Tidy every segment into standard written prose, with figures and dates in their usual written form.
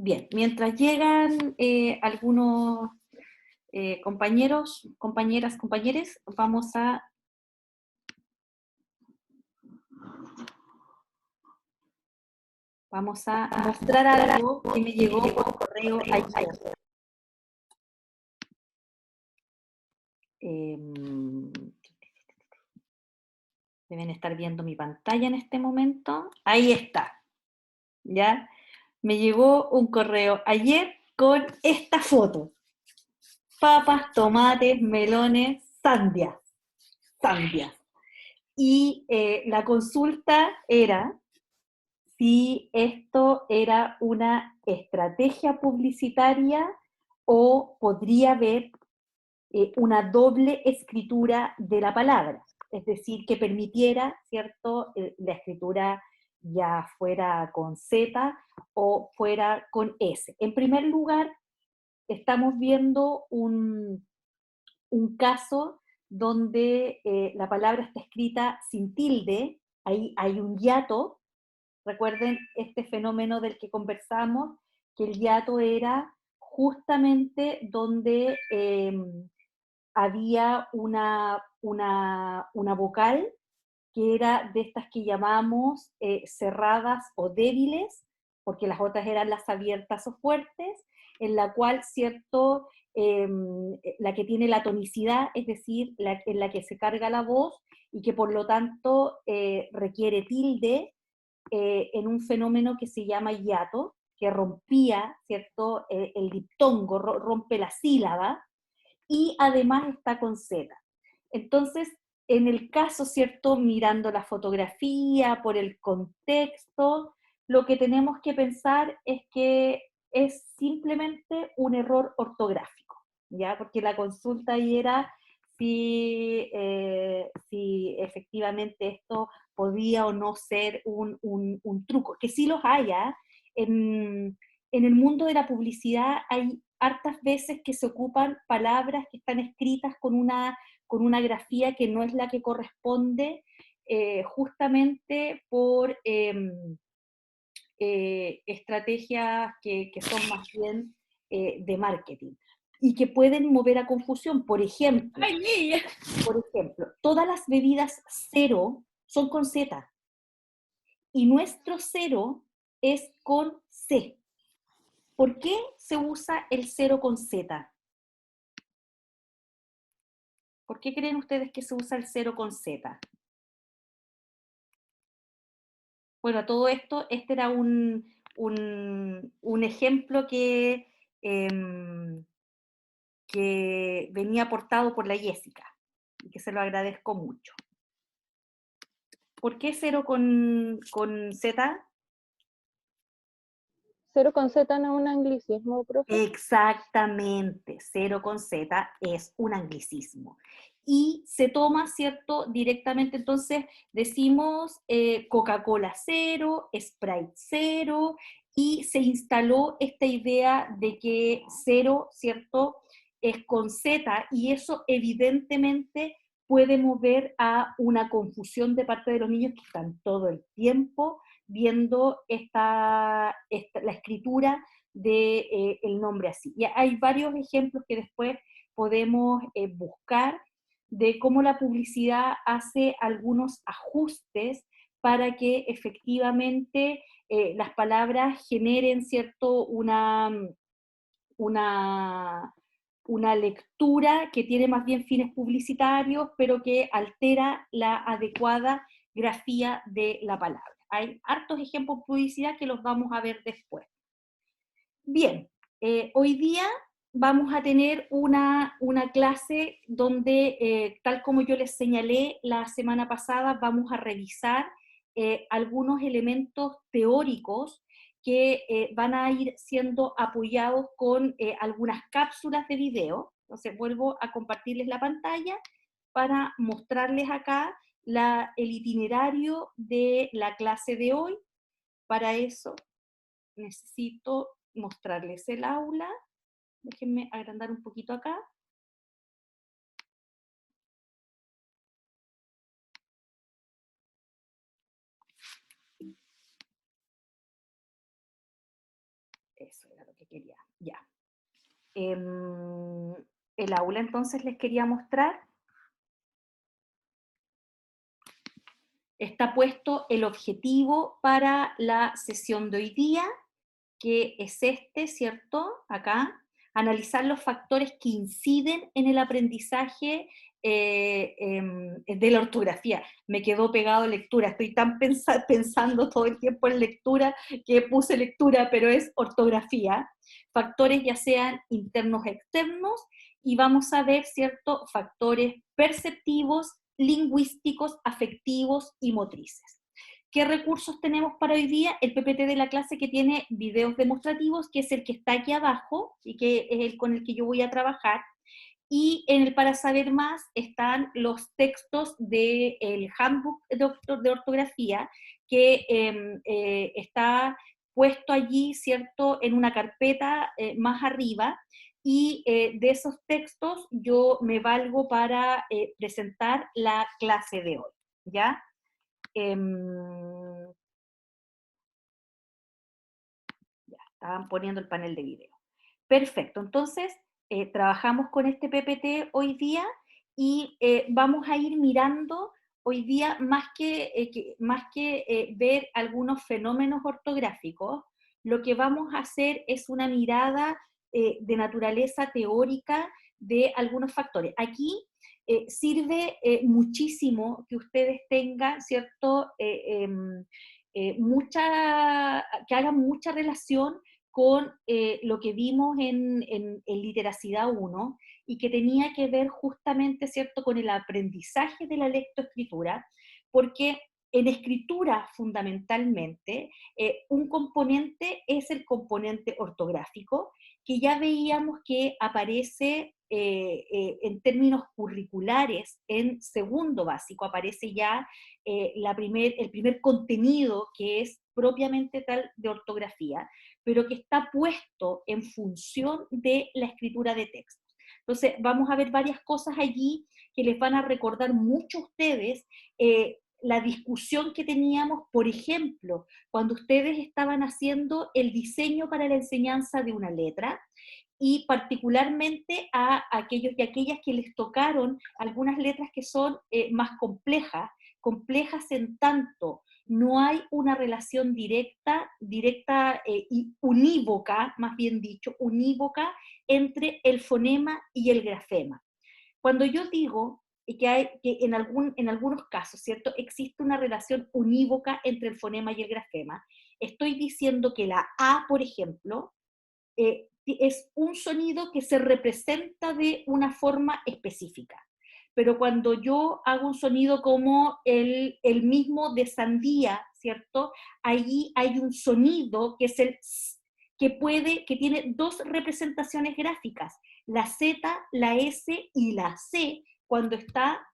Bien, mientras llegan algunos compañeros, compañeras, compañeres, vamos a mostrar algo que me llegó por correo ayer. Deben estar viendo mi pantalla en este momento. Ahí está. ¿Ya? Me llegó un correo ayer con esta foto. Papas, tomates, melones, sandias. Sandias. Y la consulta era si esto era una estrategia publicitaria o podría haber una doble escritura de la palabra, es decir, que permitiera, ¿cierto?, la escritura ya fuera con Z o fuera con S. En primer lugar, estamos viendo un caso donde la palabra está escrita sin tilde, ahí hay un hiato. Recuerden este fenómeno del que conversamos, que el hiato era justamente donde había una vocal que era de estas que llamamos cerradas o débiles, porque las otras eran las abiertas o fuertes, en la cual, cierto, la que tiene la tonicidad, es decir, en la que se carga la voz y que por lo tanto requiere tilde, en un fenómeno que se llama hiato, que rompía, ¿cierto?, el diptongo, rompe la sílaba, y además está con Z. Entonces, en el caso, ¿cierto?, mirando la fotografía, por el contexto, lo que tenemos que pensar es que es simplemente un error ortográfico, ¿ya? Porque la consulta ahí era si efectivamente esto podía o no ser un truco, que sí los haya. En el mundo de la publicidad hay hartas veces que se ocupan palabras que están escritas con una grafía que no es la que corresponde, justamente por estrategias que son más bien de marketing y que pueden mover a confusión. Por ejemplo, todas las bebidas cero son con Z y nuestro cero es con C. ¿Por qué se usa el cero con Z? ¿Por qué creen ustedes que se usa el cero con Z? Bueno, todo esto, este era un ejemplo que venía aportado por la Jessica y que se lo agradezco mucho. ¿Por qué cero con Z? ¿Cero con Z no es un anglicismo, profe? Exactamente, cero con Z es un anglicismo. Y se toma, ¿cierto?, directamente, entonces decimos Coca-Cola cero, Sprite cero, y se instaló esta idea de que cero, ¿cierto?, es con Z, y eso evidentemente puede mover a una confusión de parte de los niños que están todo el tiempo viendo la escritura del nombre así. Y hay varios ejemplos que después podemos buscar de cómo la publicidad hace algunos ajustes para que efectivamente las palabras generen, ¿cierto?, una, una lectura que tiene más bien fines publicitarios, pero que altera la adecuada grafía de la palabra. Hay hartos ejemplos de publicidad que los vamos a ver después. Bien, hoy día vamos a tener una clase donde, tal como yo les señalé la semana pasada, vamos a revisar algunos elementos teóricos que van a ir siendo apoyados con algunas cápsulas de video. Entonces vuelvo a compartirles la pantalla para mostrarles acá el itinerario de la clase de hoy. Para eso necesito mostrarles el aula. Déjenme agrandar un poquito acá. Eso era lo que quería, ya. El aula entonces les quería mostrar. Está puesto el objetivo para la sesión de hoy día, que es este, ¿cierto? Acá, analizar los factores que inciden en el aprendizaje de la ortografía. Me quedó pegado lectura, estoy tan pensando todo el tiempo en lectura que puse lectura, pero es ortografía. Factores ya sean internos o externos, y vamos a ver, ¿cierto?, factores perceptivos, lingüísticos, afectivos y motrices. ¿Qué recursos tenemos para hoy día? El PPT de la clase, que tiene videos demostrativos, que es el que está aquí abajo y que es el con el que yo voy a trabajar. Y en el para saber más están los textos del handbook de ortografía, que está puesto allí, ¿cierto?, en una carpeta más arriba, y de esos textos yo me valgo para presentar la clase de hoy, ¿ya? Ya, estaban poniendo el panel de video. Perfecto, entonces trabajamos con este PPT hoy día, y vamos a ir mirando hoy día, más que ver algunos fenómenos ortográficos, lo que vamos a hacer es una mirada de naturaleza teórica de algunos factores. Aquí sirve muchísimo que ustedes tengan, ¿cierto?, que hagan mucha relación con lo que vimos en Literacidad 1, y que tenía que ver justamente, ¿cierto?, con el aprendizaje de la lectoescritura, porque en escritura, fundamentalmente, un componente es el componente ortográfico, que ya veíamos que aparece en términos curriculares en segundo básico, aparece ya el primer contenido, que es propiamente tal de ortografía, pero que está puesto en función de la escritura de textos. Entonces, vamos a ver varias cosas allí que les van a recordar mucho a ustedes la discusión que teníamos, por ejemplo, cuando ustedes estaban haciendo el diseño para la enseñanza de una letra, y particularmente a aquellos y aquellas que les tocaron algunas letras que son más complejas en tanto no hay una relación directa y unívoca, más bien dicho, unívoca entre el fonema y el grafema. Cuando yo digo que en algunos casos, ¿cierto?, existe una relación unívoca entre el fonema y el grafema, estoy diciendo que la A, por ejemplo, es un sonido que se representa de una forma específica. Pero cuando yo hago un sonido como el mismo de sandía, ¿cierto? Allí hay un sonido que es el S, que tiene dos representaciones gráficas, la Z, la S y la C, cuando está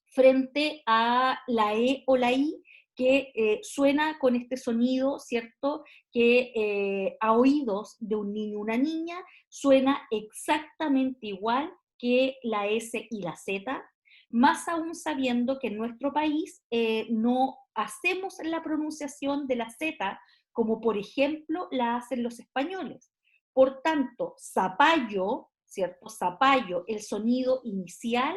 frente a la E o la I, que suena con este sonido, ¿cierto?, que a oídos de un niño o una niña suena exactamente igual que la S y la Z, más aún sabiendo que en nuestro país no hacemos la pronunciación de la Z como, por ejemplo, la hacen los españoles. Por tanto, zapallo, ¿cierto? Zapallo, el sonido inicial,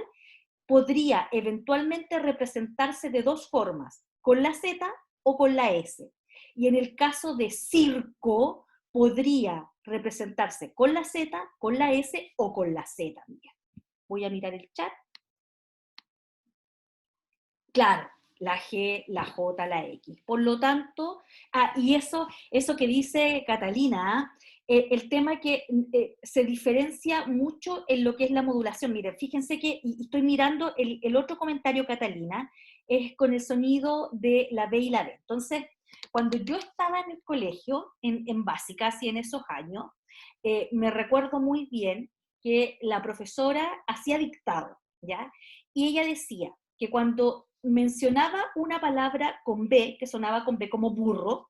podría eventualmente representarse de dos formas, con la Z o con la S. Y en el caso de circo, podría representarse con la Z, con la S o con la C también. Voy a mirar el chat. Claro, la G, la J, la X. Por lo tanto, y eso que dice Catalina, el tema que se diferencia mucho en lo que es la modulación. Miren, fíjense que, y estoy mirando el otro comentario, Catalina, es con el sonido de la B y la B. Entonces, cuando yo estaba en el colegio, en básica, así en esos años, me recuerdo muy bien que la profesora hacía dictado, ¿ya? Y ella decía que cuando mencionaba una palabra con B, que sonaba con B como burro,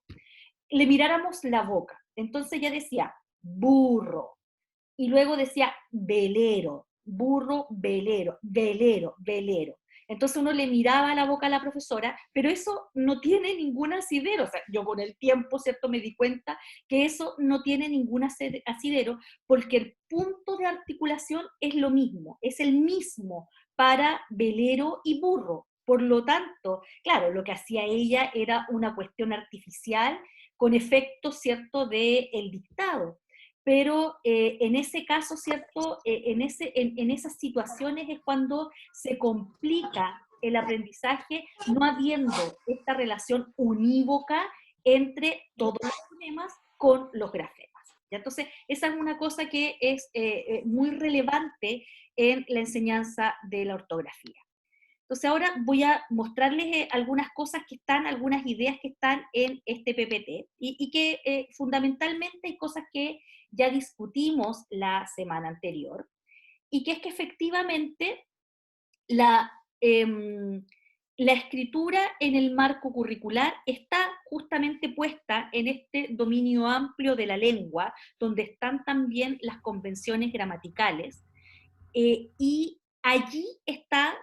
le miráramos la boca. Entonces ella decía burro, y luego decía velero, burro, velero, velero, velero. Entonces uno le miraba a la boca a la profesora, pero eso no tiene ningún asidero. O sea, yo con el tiempo, ¿cierto?, me di cuenta que eso no tiene ningún asidero, porque el punto de articulación es lo mismo, es el mismo para velero y burro. Por lo tanto, claro, lo que hacía ella era una cuestión artificial con efectos, ¿cierto?, del dictado. Pero en ese caso, ¿cierto?, en esas situaciones es cuando se complica el aprendizaje, no habiendo esta relación unívoca entre todos los fonemas con los grafemas. ¿Ya? Entonces, esa es una cosa que es muy relevante en la enseñanza de la ortografía. Entonces ahora voy a mostrarles algunas cosas que están, algunas ideas que están en este PPT y que fundamentalmente hay cosas que ya discutimos la semana anterior y que es que efectivamente la, la escritura en el marco curricular está justamente puesta en este dominio amplio de la lengua, donde están también las convenciones gramaticales, y allí está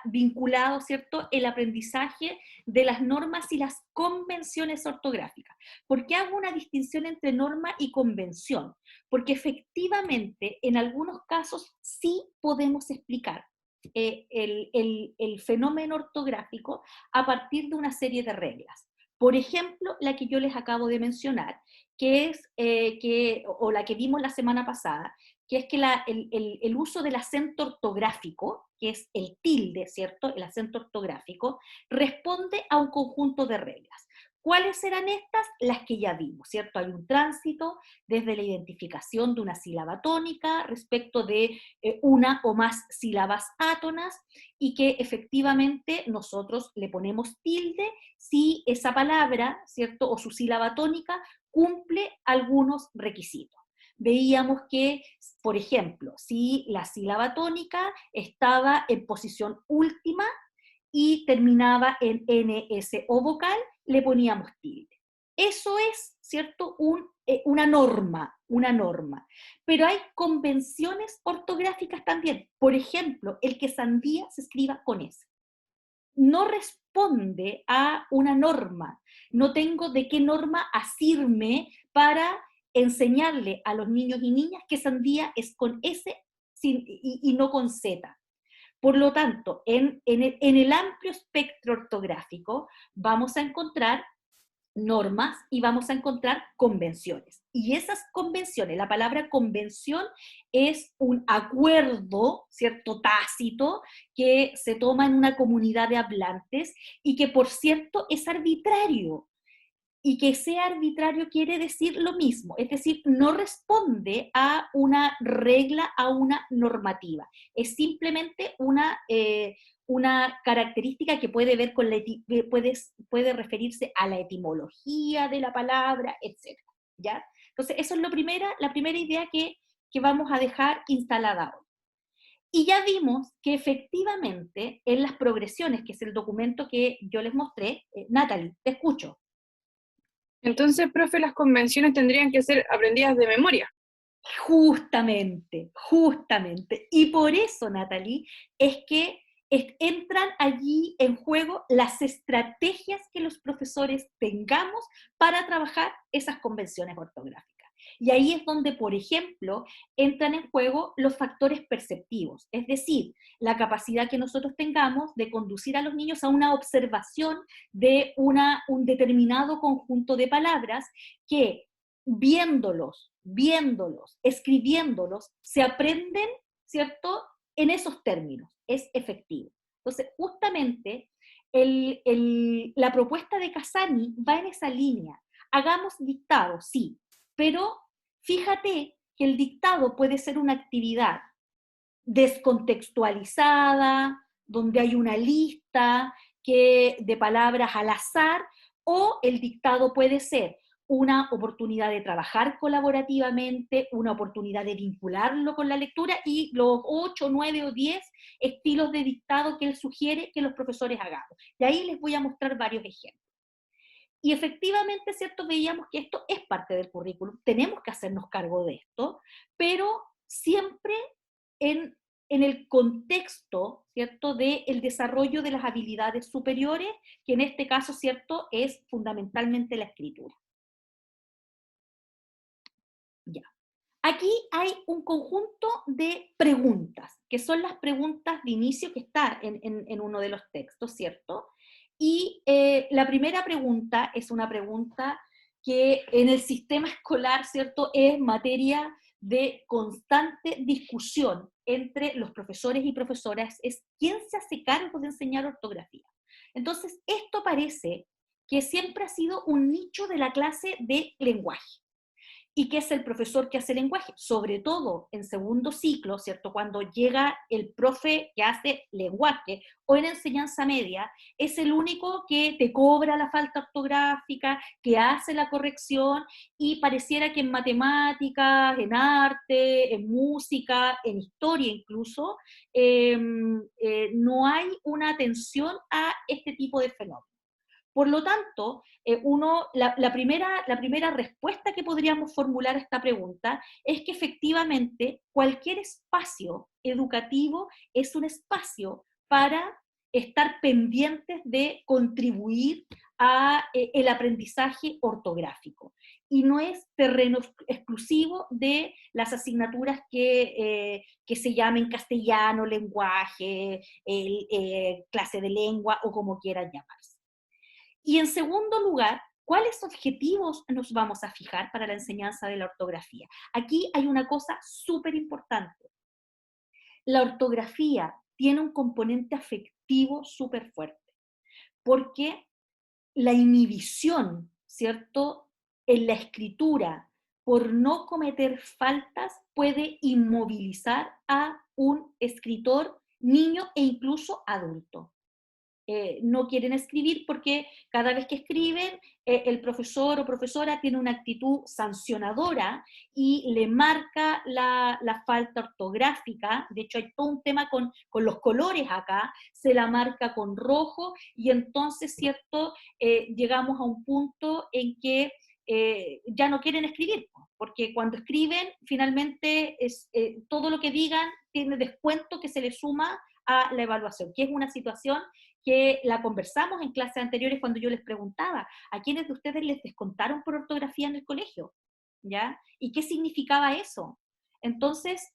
vinculado, ¿cierto?, el aprendizaje de las normas y las convenciones ortográficas. ¿Por qué hago una distinción entre norma y convención? Porque efectivamente, en algunos casos sí podemos explicar el fenómeno ortográfico a partir de una serie de reglas. Por ejemplo, la que yo les acabo de mencionar, que es, o la que vimos la semana pasada, que es que el uso del acento ortográfico, que es el tilde, ¿cierto? El acento ortográfico, responde a un conjunto de reglas. ¿Cuáles eran estas? Las que ya vimos, ¿cierto? Hay un tránsito desde la identificación de una sílaba tónica respecto de una o más sílabas átonas y que efectivamente nosotros le ponemos tilde si esa palabra, ¿cierto? O su sílaba tónica cumple algunos requisitos. Veíamos que, por ejemplo, si la sílaba tónica estaba en posición última y terminaba en NSO vocal, le poníamos tilde. Eso es, ¿cierto?, una norma. Pero hay convenciones ortográficas también. Por ejemplo, el que sandía se escriba con S. No responde a una norma. No tengo de qué norma asirme para enseñarle a los niños y niñas que sandía es con S y no con Z. Por lo tanto, en el amplio espectro ortográfico vamos a encontrar normas y vamos a encontrar convenciones. Y esas convenciones, la palabra convención es un acuerdo, ¿cierto?, tácito, que se toma en una comunidad de hablantes y que, por cierto, es arbitrario. Y que sea arbitrario quiere decir lo mismo, es decir, no responde a una regla, a una normativa. Es simplemente una característica que puede ver con puede referirse a la etimología de la palabra, etc. ¿Ya? Entonces, eso es la primera idea que vamos a dejar instalada hoy. Y ya vimos que efectivamente en las progresiones, que es el documento que yo les mostré, Natalie, te escucho. Entonces, profe, las convenciones tendrían que ser aprendidas de memoria. Justamente. Y por eso, Natalie, es que entran allí en juego las estrategias que los profesores tengamos para trabajar esas convenciones ortográficas. Y ahí es donde, por ejemplo, entran en juego los factores perceptivos, es decir, la capacidad que nosotros tengamos de conducir a los niños a una observación de un determinado conjunto de palabras que viéndolos, escribiéndolos, se aprenden, ¿cierto?, en esos términos, es efectivo. Entonces, justamente, la propuesta de Casani va en esa línea. Hagamos dictado, sí, pero fíjate que el dictado puede ser una actividad descontextualizada, donde hay una lista de palabras al azar, o el dictado puede ser una oportunidad de trabajar colaborativamente, una oportunidad de vincularlo con la lectura y los 8, 9 o 10 estilos de dictado que él sugiere que los profesores hagamos. Y ahí les voy a mostrar varios ejemplos. Y efectivamente, ¿cierto? Veíamos que esto es parte del currículum, tenemos que hacernos cargo de esto, pero siempre en en el contexto, ¿cierto?, del desarrollo de las habilidades superiores, que en este caso, ¿cierto?, es fundamentalmente la escritura. Ya. Aquí hay un conjunto de preguntas, que son las preguntas de inicio que está en uno de los textos, ¿cierto? Y la primera pregunta es una pregunta que en el sistema escolar, ¿cierto?, es materia de constante discusión entre los profesores y profesoras, es quién se hace cargo de enseñar ortografía. Entonces, esto parece que siempre ha sido un nicho de la clase de lenguaje. ¿Y qué es el profesor que hace lenguaje? Sobre todo en segundo ciclo, ¿cierto? Cuando llega el profe que hace lenguaje o en enseñanza media, es el único que te cobra la falta ortográfica, que hace la corrección, y pareciera que en matemáticas, en arte, en música, en historia incluso, no hay una atención a este tipo de fenómenos. Por lo tanto, la primera respuesta que podríamos formular a esta pregunta es que efectivamente cualquier espacio educativo es un espacio para estar pendientes de contribuir a el aprendizaje ortográfico. Y no es terreno exclusivo de las asignaturas que se llamen castellano, lenguaje, clase de lengua o como quieran llamarse. Y en segundo lugar, ¿cuáles objetivos nos vamos a fijar para la enseñanza de la ortografía? Aquí hay una cosa súper importante. La ortografía tiene un componente afectivo súper fuerte, porque la inhibición, ¿cierto?, en la escritura por no cometer faltas puede inmovilizar a un escritor, niño e incluso adulto. No quieren escribir porque cada vez que escriben, el profesor o profesora tiene una actitud sancionadora y le marca la falta ortográfica. De hecho, hay todo un tema con los colores acá, se la marca con rojo y entonces, ¿cierto?, llegamos a un punto en que ya no quieren escribir, porque cuando escriben, finalmente todo lo que digan tiene descuento que se le suma a la evaluación, que es una situación que la conversamos en clases anteriores cuando yo les preguntaba, ¿a quiénes de ustedes les descontaron por ortografía en el colegio? ¿Ya? ¿Y qué significaba eso? Entonces,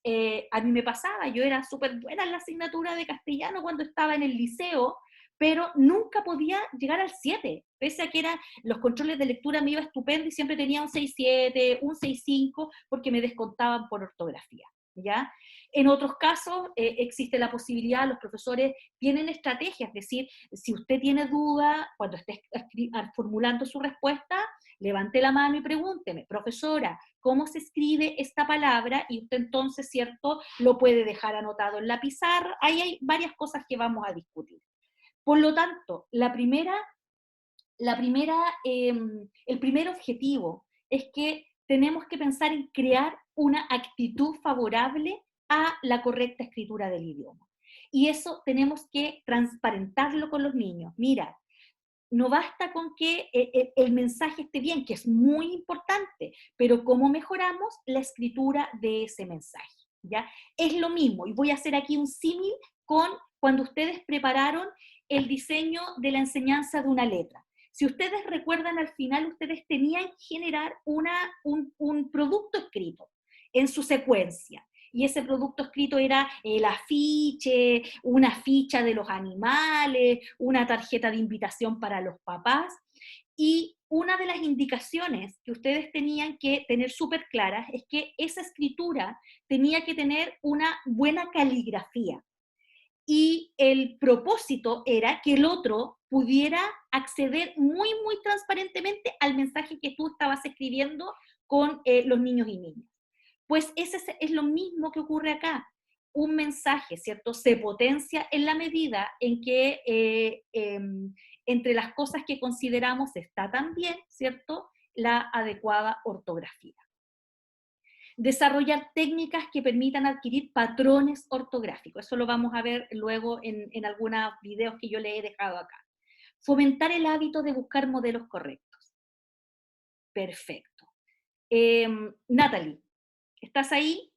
a mí me pasaba, yo era súper buena en la asignatura de castellano cuando estaba en el liceo, pero nunca podía llegar al 7, pese a que los controles de lectura me iba estupendo y siempre tenía un 6,7, un 6,5, porque me descontaban por ortografía, ¿ya? En otros casos existe la posibilidad, los profesores tienen estrategias, es decir, si usted tiene duda, cuando esté formulando su respuesta, levante la mano y pregúnteme, profesora, ¿cómo se escribe esta palabra? Y usted entonces, ¿cierto?, lo puede dejar anotado en la pizarra. Ahí hay varias cosas que vamos a discutir. Por lo tanto, el primer objetivo es que tenemos que pensar en crear una actitud favorable a la correcta escritura del idioma. Y eso tenemos que transparentarlo con los niños. Mira, no basta con que el mensaje esté bien, que es muy importante, pero ¿cómo mejoramos la escritura de ese mensaje? ¿Ya? Es lo mismo, y voy a hacer aquí un símil con cuando ustedes prepararon el diseño de la enseñanza de una letra. Si ustedes recuerdan, al final ustedes tenían que generar un producto escrito en su secuencia. Y ese producto escrito era el afiche, una ficha de los animales, una tarjeta de invitación para los papás. Y una de las indicaciones que ustedes tenían que tener súper claras es que esa escritura tenía que tener una buena caligrafía. Y el propósito era que el otro pudiera acceder muy, muy transparentemente al mensaje que tú estabas escribiendo con los niños y niñas. Pues ese es lo mismo que ocurre acá. Un mensaje, ¿cierto?, se potencia en la medida en que entre las cosas que consideramos está también, ¿cierto?, la adecuada ortografía. Desarrollar técnicas que permitan adquirir patrones ortográficos. Eso lo vamos a ver luego en algunos videos que yo le he dejado acá. Fomentar el hábito de buscar modelos correctos. Perfecto. Natalie, ¿estás ahí?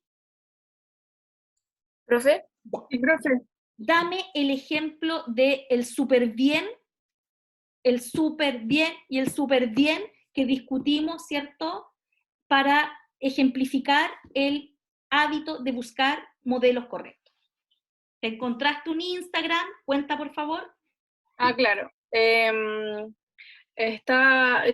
¿Profe? Ya. Sí, profe. Dame el ejemplo de el súper bien y el súper bien que discutimos, ¿cierto? Para ejemplificar el hábito de buscar modelos correctos. ¿Te encontraste un Instagram? Cuenta, por favor. Ah, claro.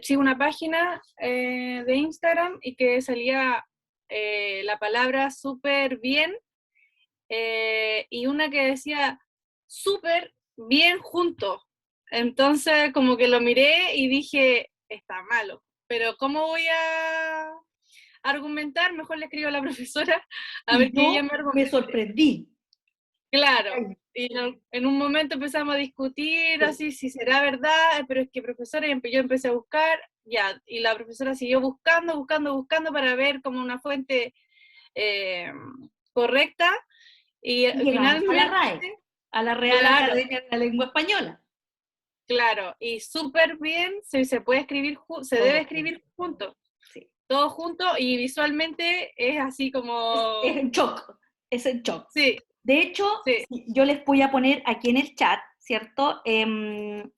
Sigo una página de Instagram y que salía la palabra súper bien y una que decía súper bien juntos. Entonces como que lo miré y dije, está malo, pero ¿cómo voy a argumentar? Mejor le escribo a la profesora a ver Y que ella yo me me argumente. sorprendí. Claro, y en un momento empezamos a discutir así, si será verdad, pero es que profesora, yo empecé a buscar, ya, y la profesora siguió buscando para ver como una fuente eh, correcta, y Y llegamos a la RAE, finalmente, a la Real claro, Academia de la Lengua Española. claro, y súper bien, se puede escribir, se debe Todo escribir juntos, sí. todo junto, y visualmente es así Es como, en shock, es en shock. sí, De hecho, sí, yo les voy a poner aquí en el chat, ¿cierto? De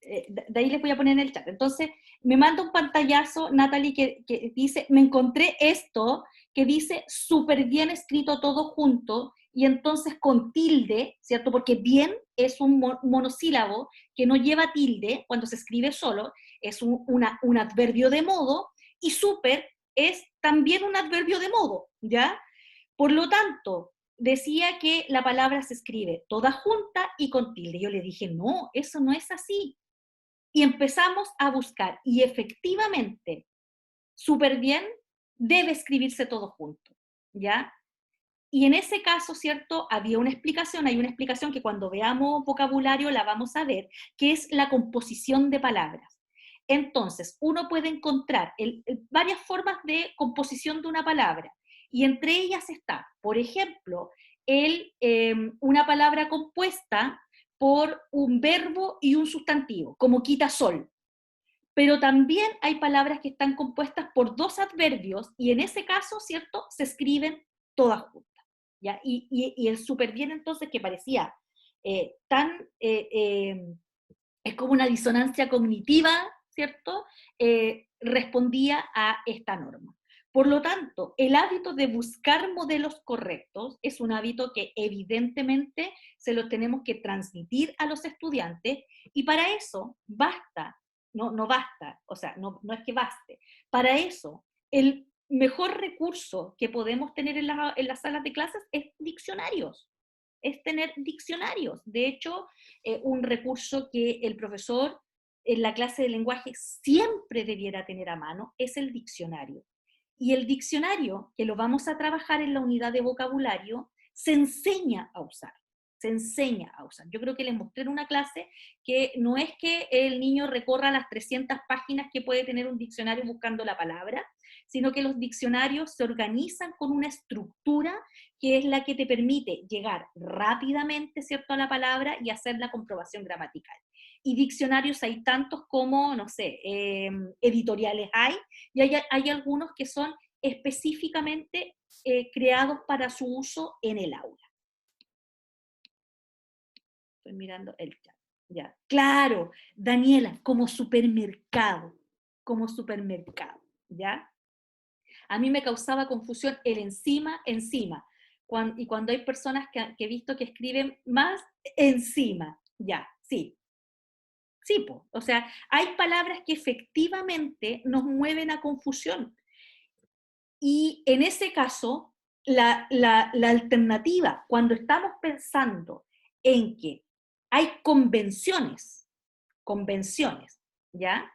ahí les voy a poner en el chat. Entonces, me manda un pantallazo, Natalie, que dice, me encontré esto, que dice súper bien escrito todo junto, y entonces con tilde, ¿cierto? Porque bien es un monosílabo que no lleva tilde cuando se escribe solo, es un adverbio de modo, y súper es también un adverbio de modo, ¿ya? Por lo tanto, decía que la palabra se escribe toda junta y con tilde. Yo le dije, no, eso no es así. Y empezamos a buscar, y efectivamente, súper bien, debe escribirse todo junto, ¿ya? Y en ese caso, ¿cierto? Había una explicación, hay una explicación que cuando veamos vocabulario la vamos a ver, que es la composición de palabras. Entonces, uno puede encontrar varias formas de composición de una palabra, y entre ellas está, por ejemplo, una palabra compuesta por un verbo y un sustantivo, como quitasol. Pero también hay palabras que están compuestas por dos adverbios, y en ese caso, ¿cierto? Se escriben todas juntas. ¿Ya? Y el súper bien entonces, que parecía tan, es como una disonancia cognitiva, ¿cierto? Respondía a esta norma. Por lo tanto, el hábito de buscar modelos correctos es un hábito que evidentemente se lo tenemos que transmitir a los estudiantes, y para eso basta, no basta, o sea, no es que baste, para eso el mejor recurso que podemos tener en las salas de clases es diccionarios, es tener diccionarios. De hecho, un recurso que el profesor en la clase de lenguaje siempre debiera tener a mano es el diccionario. Y el diccionario, que lo vamos a trabajar en la unidad de vocabulario, se enseña a usar. Se enseña a usar. Yo creo que les mostré en una clase que no es que el niño recorra las 300 páginas que puede tener un diccionario buscando la palabra, sino que los diccionarios se organizan con una estructura que es la que te permite llegar rápidamente, ¿cierto?, a la palabra y hacer la comprobación gramatical. Y diccionarios hay tantos como, no sé, editoriales hay, y hay algunos que son específicamente creados para su uso en el aula. Estoy mirando el chat. Ya. Claro, Daniela, como supermercado, ¿ya? A mí me causaba confusión el encima, y cuando hay personas que he visto que escriben más encima, ya, sí. Sí, o sea, hay palabras que efectivamente nos mueven a confusión. Y en ese caso, la alternativa, cuando estamos pensando en que hay convenciones, ¿ya?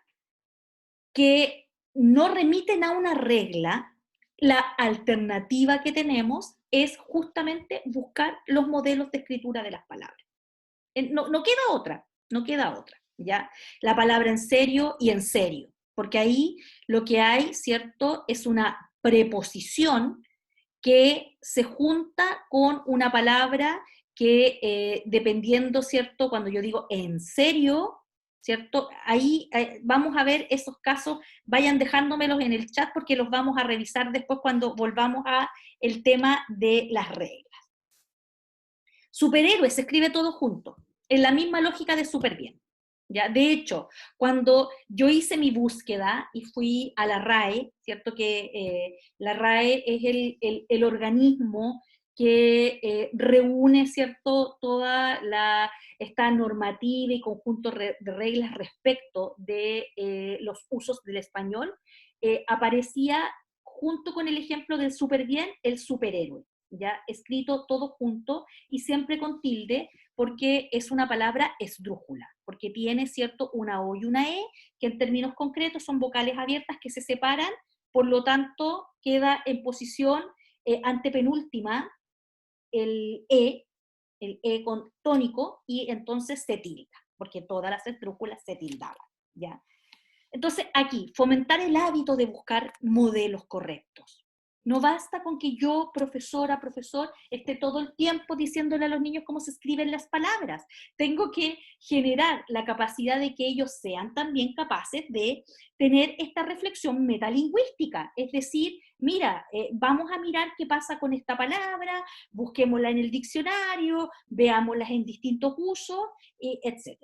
Que no remiten a una regla, la alternativa que tenemos es justamente buscar los modelos de escritura de las palabras. No queda otra, no queda otra, ¿ya? La palabra en serio y en serio, porque ahí lo que hay, ¿cierto?, es una preposición que se junta con una palabra que dependiendo, ¿cierto? Cuando yo digo en serio, ¿cierto? Ahí vamos a ver esos casos, vayan dejándomelos en el chat porque los vamos a revisar después cuando volvamos a el tema de las reglas. Superhéroe se escribe todo junto, en la misma lógica de súper bien. ¿Ya? De hecho, cuando yo hice mi búsqueda y fui a la RAE, ¿cierto? Que la RAE es el organismo que reúne, ¿cierto?, toda esta normativa y conjunto de reglas respecto de los usos del español, aparecía junto con el ejemplo del súper bien, el superhéroe, ¿ya? Escrito todo junto y siempre con tilde, porque es una palabra esdrújula, porque tiene, ¿cierto?, una O y una E, que en términos concretos son vocales abiertas que se separan, por lo tanto queda en posición antepenúltima el E con tónico, y entonces se tilda, porque todas las esdrújulas se tildaban, ¿ya? Entonces, aquí, fomentar el hábito de buscar modelos correctos. No basta con que yo, profesora, profesor, esté todo el tiempo diciéndole a los niños cómo se escriben las palabras. Tengo que generar la capacidad de que ellos sean también capaces de tener esta reflexión metalingüística. Es decir, mira, vamos a mirar qué pasa con esta palabra, busquémosla en el diccionario, veámoslas en distintos usos, etc.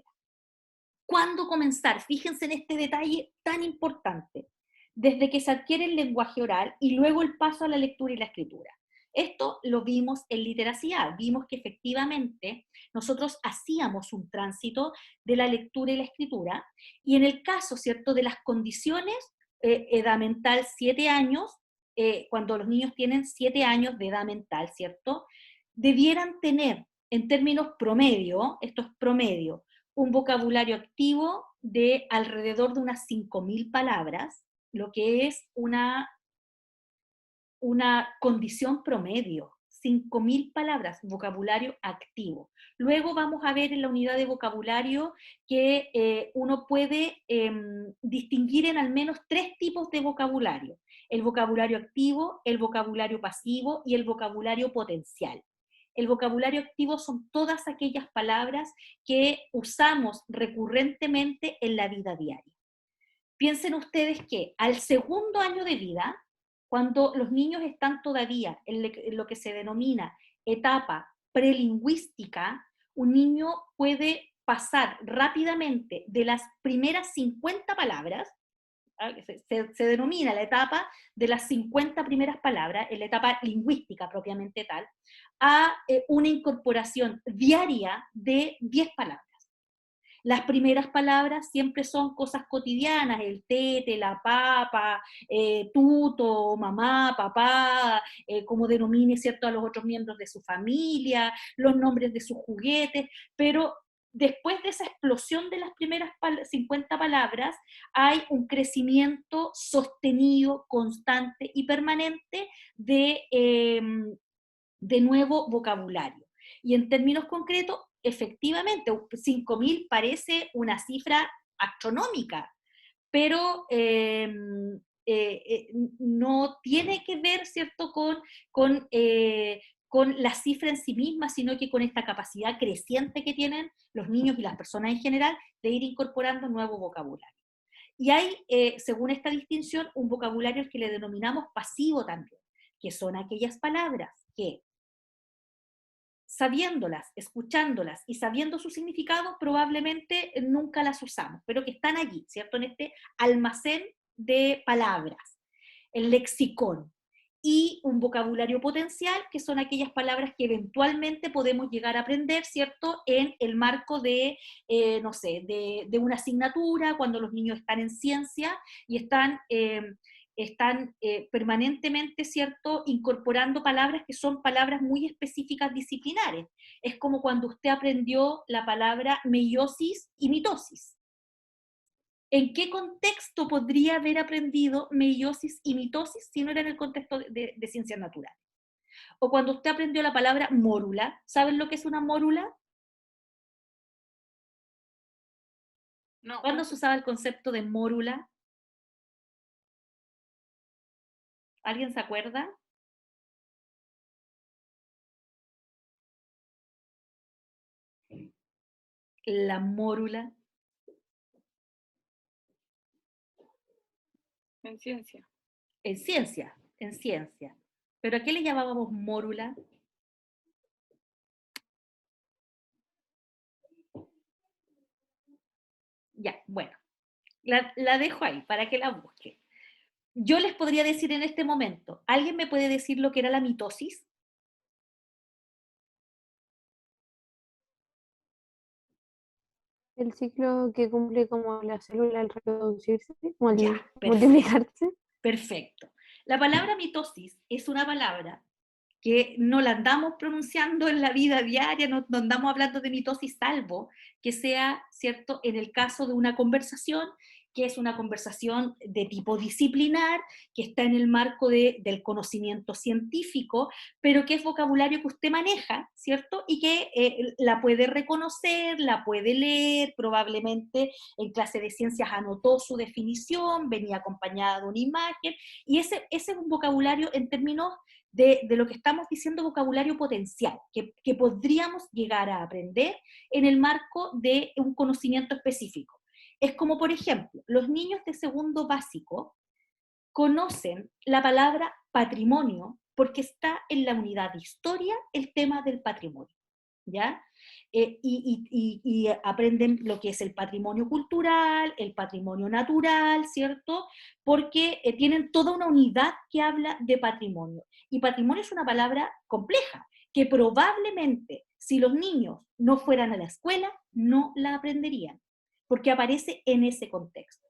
¿Cuándo comenzar? Fíjense en este detalle tan importante. Desde que se adquiere el lenguaje oral y luego el paso a la lectura y la escritura. Esto lo vimos en literacidad. Vimos que efectivamente nosotros hacíamos un tránsito de la lectura y la escritura, y en el caso, ¿cierto?, de las condiciones, edad mental 7 años, cuando los niños tienen 7 años de edad mental, ¿cierto?, debieran tener, en términos promedio, esto es promedio, un vocabulario activo de alrededor de unas 5.000 palabras, lo que es una condición promedio. 5.000 palabras, vocabulario activo. Luego vamos a ver en la unidad de vocabulario que uno puede distinguir en al menos 3 tipos de vocabulario: el vocabulario activo, el vocabulario pasivo y el vocabulario potencial. El vocabulario activo son todas aquellas palabras que usamos recurrentemente en la vida diaria. Piensen ustedes que al segundo año de vida, cuando los niños están todavía en lo que se denomina etapa prelingüística, un niño puede pasar rápidamente de las primeras 50 palabras, se denomina la etapa de las 50 primeras palabras, en la etapa lingüística propiamente tal, a una incorporación diaria de 10 palabras. Las primeras palabras siempre son cosas cotidianas: el tete, la papa, tuto, mamá, papá, como denomine, ¿cierto?, a los otros miembros de su familia, los nombres de sus juguetes, pero después de esa explosión de las primeras 50 palabras, hay un crecimiento sostenido, constante y permanente de nuevo vocabulario. Y en términos concretos, efectivamente, 5.000 parece una cifra astronómica, pero no tiene que ver, ¿cierto?, con la cifra en sí misma, sino que con esta capacidad creciente que tienen los niños y las personas en general de ir incorporando nuevo vocabulario. Y hay, según esta distinción, un vocabulario que le denominamos pasivo también, que son aquellas palabras que, sabiéndolas, escuchándolas y sabiendo su significado, probablemente nunca las usamos, pero que están allí, ¿cierto?, en este almacén de palabras, el lexicón. Y un vocabulario potencial, que son aquellas palabras que eventualmente podemos llegar a aprender, ¿cierto?, en el marco de, no sé, de una asignatura, cuando los niños están en ciencia y están permanentemente, ¿cierto?, incorporando palabras que son palabras muy específicas disciplinares. Es como cuando usted aprendió la palabra meiosis y mitosis. ¿En qué contexto podría haber aprendido meiosis y mitosis si no era en el contexto de ciencias naturales? O cuando usted aprendió la palabra mórula, ¿saben lo que es una mórula? No, ¿Cuándo se usaba el concepto de mórula? ¿Alguien se acuerda? La mórula. en ciencia. En ciencia, en ciencia. ¿Pero a qué le llamábamos mórula? Ya, bueno, la dejo ahí para que la busque. Yo les podría decir en este momento, ¿alguien me puede decir lo que era la mitosis? El ciclo que cumple como la célula al reproducirse, como Ya, al perfecto, multiplicarse. perfecto. La palabra mitosis es una palabra que no la andamos pronunciando en la vida diaria, no andamos hablando de mitosis, salvo que sea, ¿cierto?, en el caso de una conversación, que es una conversación de tipo disciplinar, que está en el marco del conocimiento científico, pero que es vocabulario que usted maneja, ¿cierto? Y que la puede reconocer, la puede leer, probablemente en clase de ciencias anotó su definición, venía acompañada de una imagen, y ese es un vocabulario en términos de lo que estamos diciendo vocabulario potencial, que podríamos llegar a aprender en el marco de un conocimiento específico. Es como, por ejemplo, los niños de segundo básico conocen la palabra patrimonio porque está en la unidad de historia el tema del patrimonio, ¿ya? Y aprenden lo que es el patrimonio cultural, el patrimonio natural, ¿cierto? Porque tienen toda una unidad que habla de patrimonio. Y patrimonio es una palabra compleja, que probablemente si los niños no fueran a la escuela, no la aprenderían, porque aparece en ese contexto.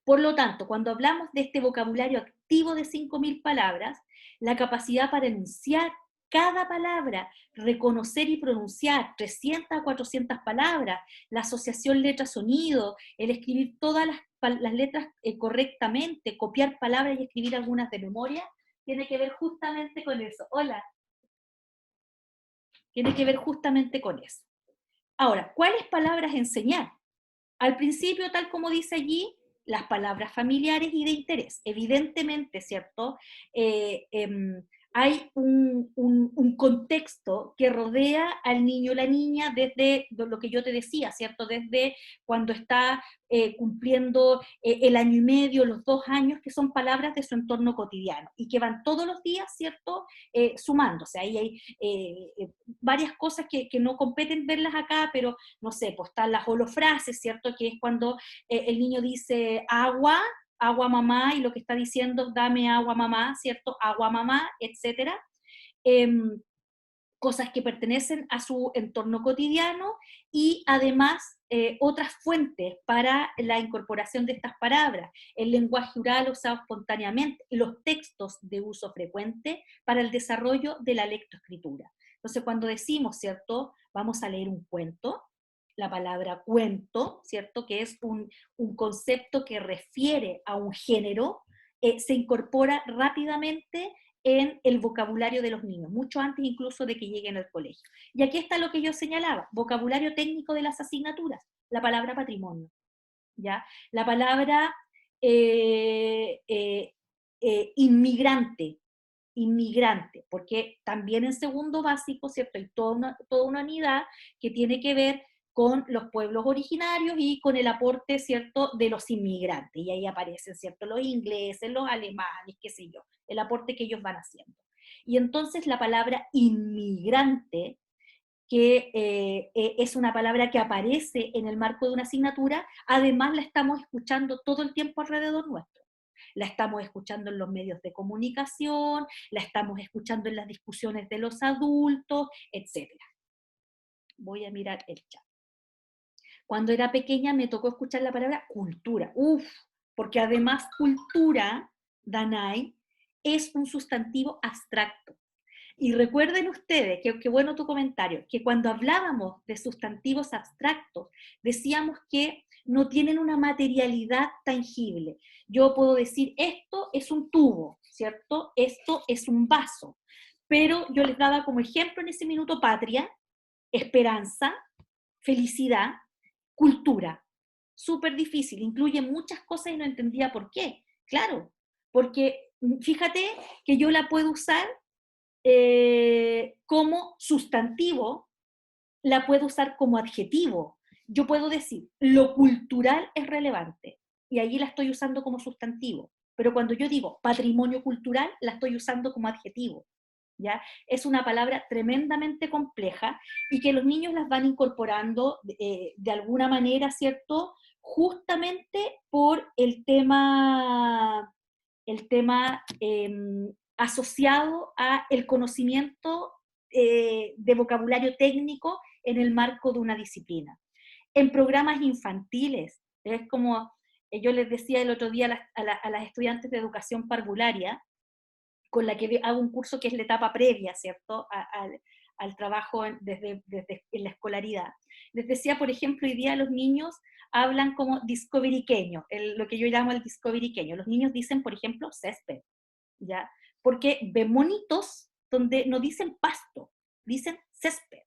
Por lo tanto, cuando hablamos de este vocabulario activo de 5.000 palabras, la capacidad para enunciar cada palabra, reconocer y pronunciar 300 a 400 palabras, la asociación letra-sonido, el escribir todas las letras correctamente, copiar palabras y escribir algunas de memoria, tiene que ver justamente con eso. Hola, tiene que ver justamente con eso. Ahora, ¿cuáles palabras enseñar? Al principio, tal como dice allí, las palabras familiares y de interés. Evidentemente, ¿cierto? Hay un contexto que rodea al niño o la niña desde lo que yo te decía, ¿cierto? Desde cuando está cumpliendo el año y medio, los 2 años, que son palabras de su entorno cotidiano y que van todos los días, ¿cierto? Sumándose. Ahí hay varias cosas que no competen verlas acá, pero no sé, pues están las holofrases, ¿cierto? Que es cuando el niño dice agua, agua mamá, y lo que está diciendo es dame agua mamá, ¿cierto? Agua mamá, etcétera. Eh, Cosas que pertenecen a su entorno cotidiano y además otras fuentes para la incorporación de estas palabras, el lenguaje oral usado espontáneamente, los textos de uso frecuente para el desarrollo de la lectoescritura. Entonces, cuando decimos, ¿cierto? Vamos a leer un cuento, la palabra cuento, ¿cierto? Que es un concepto que refiere a un género, se incorpora rápidamente en el vocabulario de los niños, mucho antes incluso de que lleguen al colegio. Y aquí está lo que yo señalaba, vocabulario técnico de las asignaturas, la palabra patrimonio, ¿ya? La palabra inmigrante, inmigrante, porque también en segundo básico, ¿cierto? Hay toda una unidad que tiene que ver con los pueblos originarios y con el aporte, ¿cierto?, de los inmigrantes. Y ahí aparecen, ¿cierto?, los ingleses, los alemanes, qué sé yo, el aporte que ellos van haciendo. Y entonces la palabra inmigrante, que es una palabra que aparece en el marco de una asignatura, además la estamos escuchando todo el tiempo alrededor nuestro. La estamos escuchando en los medios de comunicación, la estamos escuchando en las discusiones de los adultos, etc. Voy a mirar el chat. Cuando era pequeña me tocó escuchar la palabra cultura. Uf, porque además cultura, Danay, es un sustantivo abstracto. Y recuerden ustedes, que bueno tu comentario, que cuando hablábamos de sustantivos abstractos, decíamos que no tienen una materialidad tangible. Yo puedo decir, esto es un tubo, ¿cierto? Esto es un vaso. Pero yo les daba como ejemplo en ese minuto patria, esperanza, felicidad, cultura. Súper difícil, incluye muchas cosas y no entendía por qué. Claro, porque fíjate que yo la puedo usar como sustantivo, la puedo usar como adjetivo. Yo puedo decir, lo cultural es relevante, y allí la estoy usando como sustantivo. Pero cuando yo digo patrimonio cultural, la estoy usando como adjetivo. ¿ya? Es una palabra tremendamente compleja y que los niños las van incorporando de alguna manera, ¿cierto? Justamente por el tema asociado a el conocimiento de vocabulario técnico en el marco de una disciplina. En programas infantiles, es como yo les decía el otro día a las estudiantes de educación parvularia, con la que hago un curso que es la etapa previa, ¿cierto?, al trabajo desde en la escolaridad. Les decía, por ejemplo, hoy día los niños hablan como discoveriqueño, lo que yo llamo el discoveriqueño. Los niños dicen, por ejemplo, césped, ¿ya? Porque ven monitos donde no dicen pasto, dicen césped.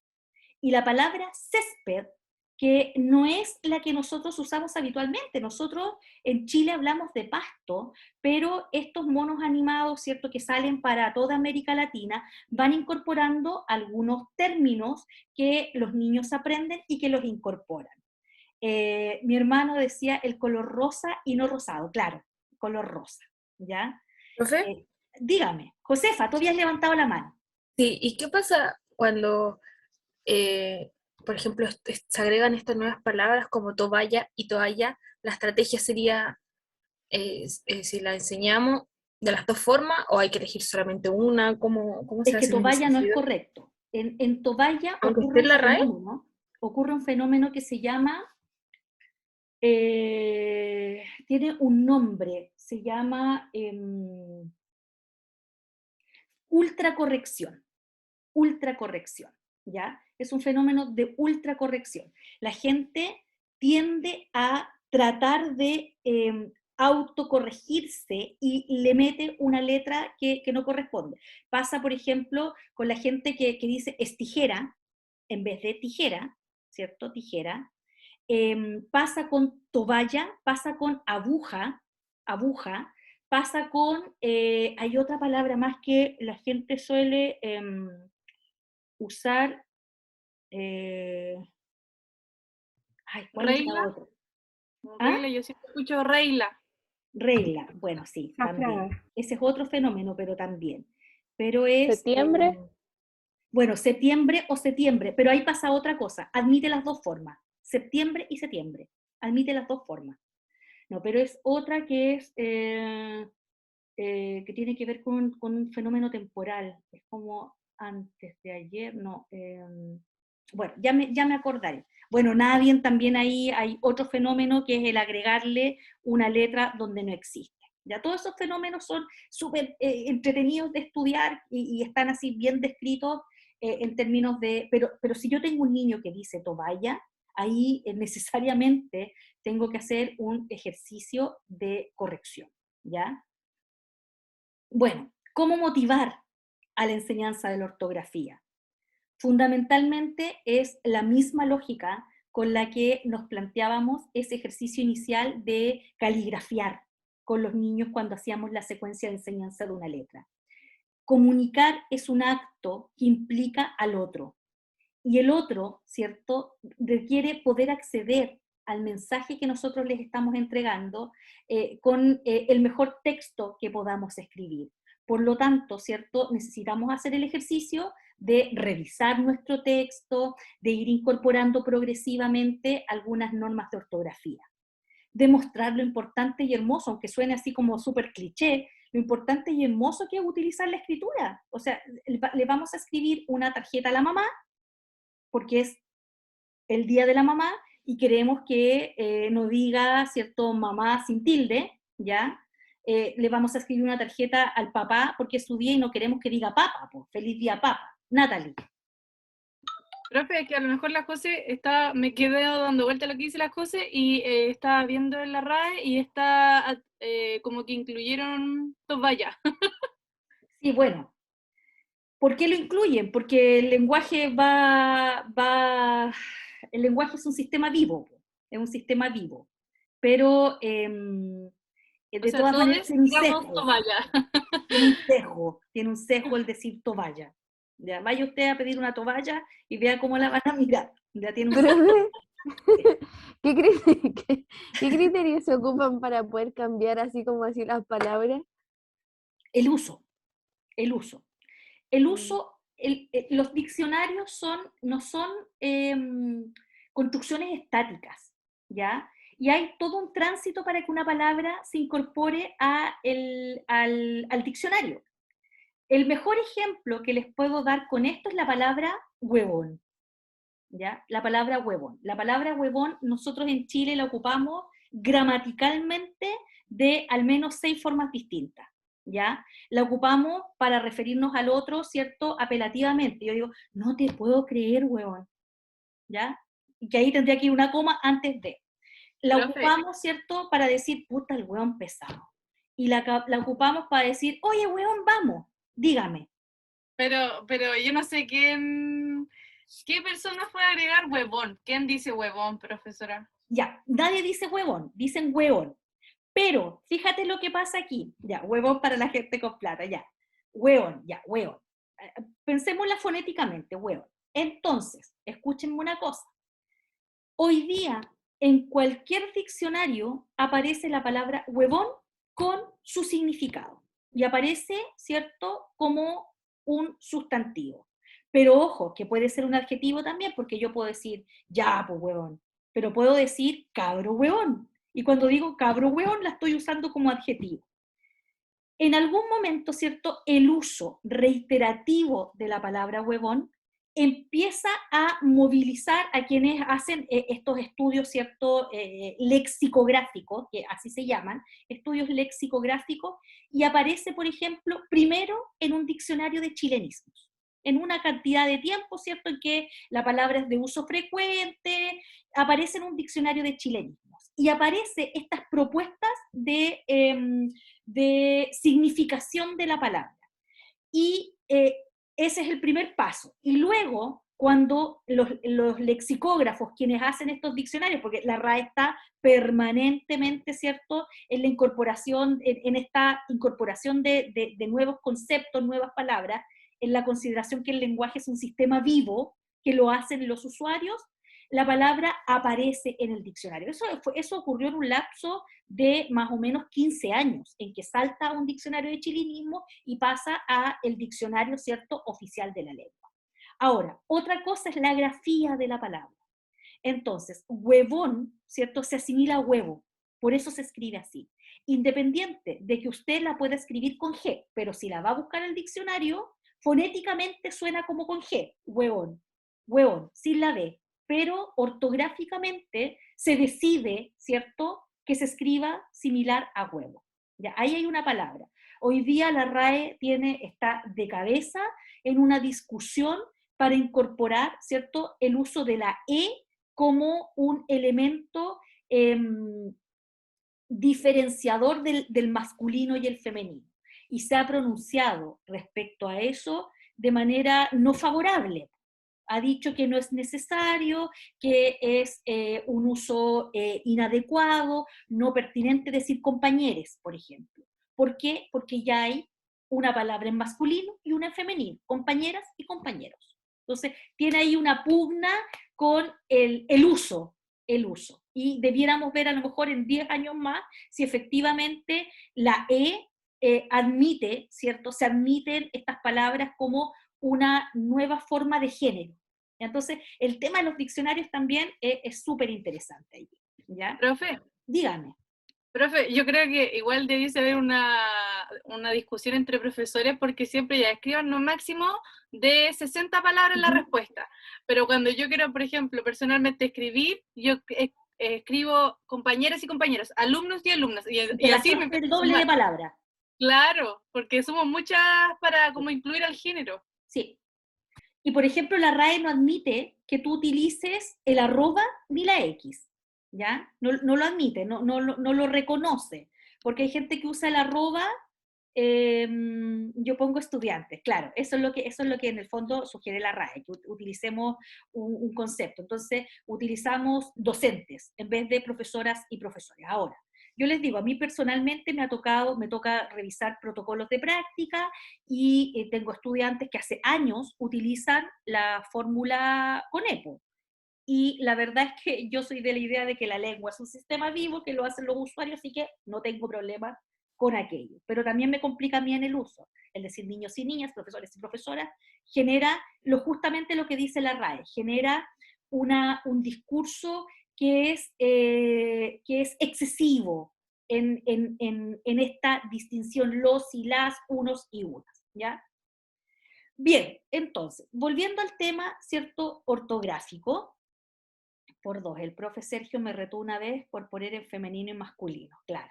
Y la palabra césped, que no es la que nosotros usamos habitualmente. Nosotros en Chile hablamos de pasto, pero estos monos animados, ¿cierto?, que salen para toda América Latina, van incorporando algunos términos que los niños aprenden y que los incorporan. Mi hermano decía el color rosa y no rosado, claro, color rosa, ¿ya? ¿Profe? Dígame, Josefa, tú habías levantado la mano. Sí, ¿y qué pasa cuando, por ejemplo, se agregan estas nuevas palabras como toalla y toalla? La estrategia sería, si la enseñamos de las dos formas, o hay que elegir solamente una, ¿cómo se Es que hace en ese toalla no es sentido? correcto. En toalla Aunque esté en la RAE. ocurre un fenómeno que se llama, tiene un nombre, se llama ultracorrección. Ultracorrección, ¿ya? Es un fenómeno de ultracorrección. La gente tiende a tratar de autocorregirse y le mete una letra que no corresponde. Pasa, por ejemplo, con la gente que dice es tijera, en vez de tijera, ¿cierto? Tijera. Pasa con toalla, pasa con aguja, pasa con, hay otra palabra más que la gente suele usar, ¿cuál es la Regla, otra? ¿Ah? regla, yo siempre escucho regla. Regla, bueno, sí, también. Ajá. Ese es otro fenómeno, pero también. Pero es, Septiembre. bueno, septiembre o septiembre, pero ahí pasa otra cosa, admite las dos formas, septiembre y septiembre, admite las dos formas. No, pero es otra que es, que tiene que ver con un fenómeno temporal, es como antes de ayer, no, bueno, ya me acordaré. Bueno, nada bien, también ahí hay otro fenómeno que es el agregarle una letra donde no existe. Ya todos esos fenómenos son súper entretenidos de estudiar y están así bien descritos en términos de, pero si yo tengo un niño que dice toalla, ahí necesariamente tengo que hacer un ejercicio de corrección, ¿ya? Bueno, ¿cómo motivar a la enseñanza de la ortografía? Fundamentalmente es la misma lógica con la que nos planteábamos ese ejercicio inicial de caligrafiar con los niños cuando hacíamos la secuencia de enseñanza de una letra. Comunicar es un acto que implica al otro, y el otro, ¿cierto?, requiere poder acceder al mensaje que nosotros les estamos entregando con el mejor texto que podamos escribir. Por lo tanto, ¿cierto?, necesitamos hacer el ejercicio de revisar nuestro texto, de ir incorporando progresivamente algunas normas de ortografía. Demostrar lo importante y hermoso, aunque suene así como súper cliché, lo importante y hermoso que es utilizar la escritura. O sea, le vamos a escribir una tarjeta a la mamá, porque es el día de la mamá, y queremos que no diga, ¿cierto?, mamá sin tilde, ¿ya? Le vamos a escribir una tarjeta al papá porque es su día y no queremos que diga papa, pues, feliz día papa. Natalie. Profe, que a lo mejor la José me quedé dando vuelta a lo que dice la José y estaba viendo en la RAE y está como que incluyeron toalla. Sí, bueno. ¿Por qué lo incluyen? Porque el lenguaje el lenguaje es un sistema vivo, es un sistema vivo, pero O de sea, todas todos maneras tiene un digamos sesgo, toalla. tiene un sesgo el decir toalla. Ya, vaya usted a pedir una toalla y vea cómo la van a mirar. Ya tiene un sesgo. Profe, ¿qué criterios se ocupan para poder cambiar así como así las palabras? El uso, el uso. El uso, los diccionarios no son construcciones estáticas, ¿ya? Y hay todo un tránsito para que una palabra se incorpore al diccionario. El mejor ejemplo que les puedo dar con esto es la palabra huevón, ¿ya? La palabra huevón. La palabra huevón nosotros en Chile la ocupamos gramaticalmente de al menos 6 formas distintas, ¿ya? La ocupamos para referirnos al otro, ¿cierto? Apelativamente. Yo digo, no te puedo creer, huevón, ¿ya? Y que ahí tendría que ir una coma antes de. La Profe, ocupamos, ¿cierto? Para decir, puta, el huevón pesado. Y la ocupamos para decir, oye, huevón, vamos, dígame. pero yo no sé qué persona fue a agregar huevón. ¿Quién dice huevón, profesora? Ya, nadie dice huevón, dicen huevón. Pero, fíjate lo que pasa aquí. Ya, huevón para la gente con plata, ya. Huevón, ya, huevón. Pensémosla fonéticamente, huevón. Entonces, escúchenme una cosa. Hoy día, en cualquier diccionario aparece la palabra huevón con su significado. Y aparece, ¿cierto?, como un sustantivo. Pero ojo, que puede ser un adjetivo también, porque yo puedo decir, ya, pues huevón. Pero puedo decir cabro huevón. Y cuando digo cabro huevón, la estoy usando como adjetivo. En algún momento, ¿cierto?, el uso reiterativo de la palabra huevón empieza a movilizar a quienes hacen estos estudios, ¿cierto?, lexicográficos, que así se llaman, estudios lexicográficos, y aparece, por ejemplo, primero en un diccionario de chilenismos, en una cantidad de tiempo, ¿cierto?, en que la palabra es de uso frecuente, aparece en un diccionario de chilenismos, y aparece estas propuestas de significación de la palabra. Y ese es el primer paso. Y luego, cuando los lexicógrafos, quienes hacen estos diccionarios, porque la RAE está permanentemente, ¿cierto?, en la incorporación, en esta incorporación de nuevos conceptos, nuevas palabras, en la consideración que el lenguaje es un sistema vivo, que lo hacen los usuarios, la palabra aparece en el diccionario. Eso ocurrió en un lapso de más o menos 15 años, en que salta un diccionario de chilinismo y pasa a el diccionario, ¿cierto?, oficial de la lengua. Ahora, otra cosa es la grafía de la palabra. Entonces, huevón, ¿cierto?, se asimila a huevo, por eso se escribe así. Independiente de que usted la pueda escribir con G, pero si la va a buscar en el diccionario, fonéticamente suena como con G, huevón, huevón, sin la B, pero ortográficamente se decide, ¿cierto?, que se escriba similar a huevo. Ya, ahí hay una palabra. Hoy día la RAE está de cabeza en una discusión para incorporar, ¿cierto?, el uso de la E como un elemento diferenciador del masculino y el femenino. Y se ha pronunciado respecto a eso de manera no favorable. Ha dicho que no es necesario, que es un uso inadecuado, no pertinente decir compañeres, por ejemplo. ¿Por qué? Porque ya hay una palabra en masculino y una en femenino, compañeras y compañeros. Entonces, tiene ahí una pugna con el uso. Y debiéramos ver a lo mejor en 10 años más si efectivamente la admite, ¿cierto? Se admiten estas palabras como una nueva forma de género. Entonces, el tema de los diccionarios también es súper interesante. ¿Ya? Profe, Dígame. profe, yo creo que igual debiese haber una discusión entre profesores porque siempre ya escriban no máximo de 60 palabras en la respuesta. Pero cuando yo quiero, por ejemplo, personalmente escribir, yo escribo compañeras y compañeros, alumnos y alumnas. Y así me el doble de palabras. Claro, porque somos muchas para como incluir al género. Sí. Y por ejemplo, la RAE no admite que tú utilices el arroba ni la X, ¿ya? No lo admite, no lo reconoce, porque hay gente que usa el arroba, yo pongo estudiantes, claro, eso es lo que en el fondo sugiere la RAE, que utilicemos un concepto. Entonces, utilizamos docentes en vez de profesoras y profesores. Ahora, yo les digo, a mí personalmente me toca revisar protocolos de práctica y tengo estudiantes que hace años utilizan la fórmula CONEPO. Y la verdad es que yo soy de la idea de que la lengua es un sistema vivo, que lo hacen los usuarios, así que no tengo problema con aquello, pero también me complica a mí en el uso. Es decir, niños y niñas, profesores y profesoras, genera justamente lo que dice la RAE, genera un discurso que es excesivo en esta distinción los y las, unos y unas, ¿ya? Bien, entonces, volviendo al tema, ¿cierto?, ortográfico, por dos, el profe Sergio me retó una vez por poner en femenino y masculino, claro.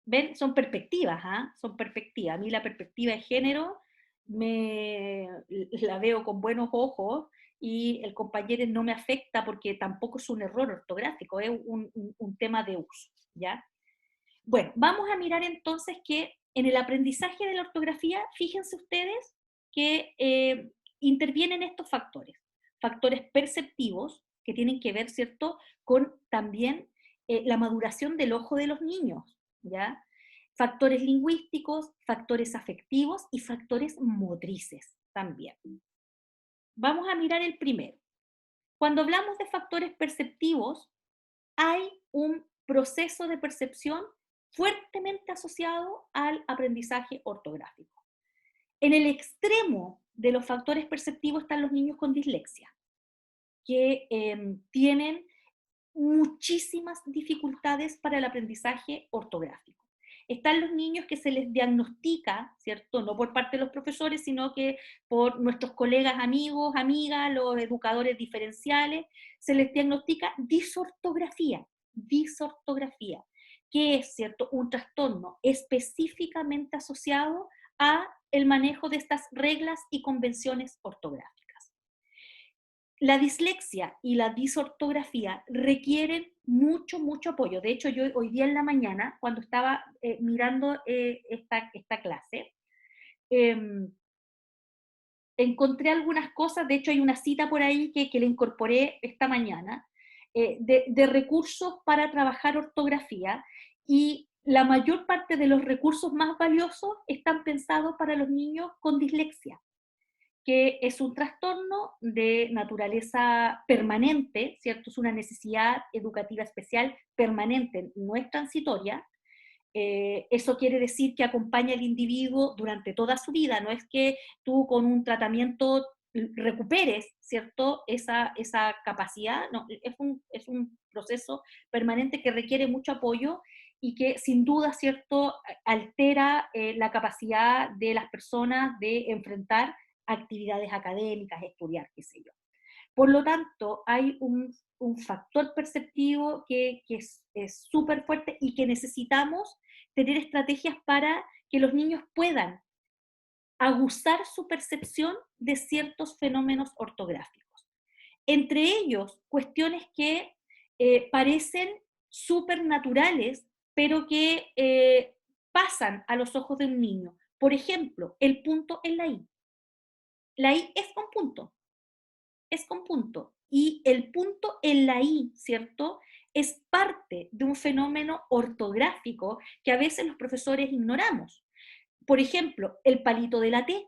¿Ven? Son perspectivas, ¿ah? Son perspectivas. A mí la perspectiva de género la veo con buenos ojos y el compañero no me afecta porque tampoco es un error ortográfico, es un tema de uso, ¿ya? Bueno, vamos a mirar entonces que en el aprendizaje de la ortografía, fíjense ustedes que intervienen estos factores. Factores perceptivos que tienen que ver, ¿cierto?, con también la maduración del ojo de los niños, ¿ya? Factores lingüísticos, factores afectivos y factores motrices también. Vamos a mirar el primero. Cuando hablamos de factores perceptivos, hay un proceso de percepción fuertemente asociado al aprendizaje ortográfico. En el extremo de los factores perceptivos están los niños con dislexia, que tienen muchísimas dificultades para el aprendizaje ortográfico. Están los niños que se les diagnostica, ¿cierto? No por parte de los profesores, sino que por nuestros colegas, amigos, amigas, los educadores diferenciales, se les diagnostica disortografía, que es, ¿cierto?, un trastorno específicamente asociado a el manejo de estas reglas y convenciones ortográficas. La dislexia y la disortografía requieren mucho, mucho apoyo. De hecho, yo hoy día en la mañana, cuando estaba mirando esta clase, encontré algunas cosas, de hecho hay una cita por ahí que le incorporé esta mañana, de recursos para trabajar ortografía, y la mayor parte de los recursos más valiosos están pensados para los niños con dislexia, que es un trastorno de naturaleza permanente, ¿cierto? Es una necesidad educativa especial permanente, no es transitoria. Eso quiere decir que acompaña al individuo durante toda su vida, no es que tú con un tratamiento recuperes, ¿cierto?, esa capacidad, no, es un proceso permanente que requiere mucho apoyo y que sin duda, ¿cierto?, altera la capacidad de las personas de enfrentar actividades académicas, estudiar, qué sé yo. Por lo tanto, hay un factor perceptivo que es súper fuerte y que necesitamos tener estrategias para que los niños puedan aguzar su percepción de ciertos fenómenos ortográficos. Entre ellos, cuestiones que parecen súper naturales, pero que pasan a los ojos de un niño. Por ejemplo, el punto en la I. La I es con punto. Es con punto. Y el punto en la I, ¿cierto?, es parte de un fenómeno ortográfico que a veces los profesores ignoramos. Por ejemplo, el palito de la T.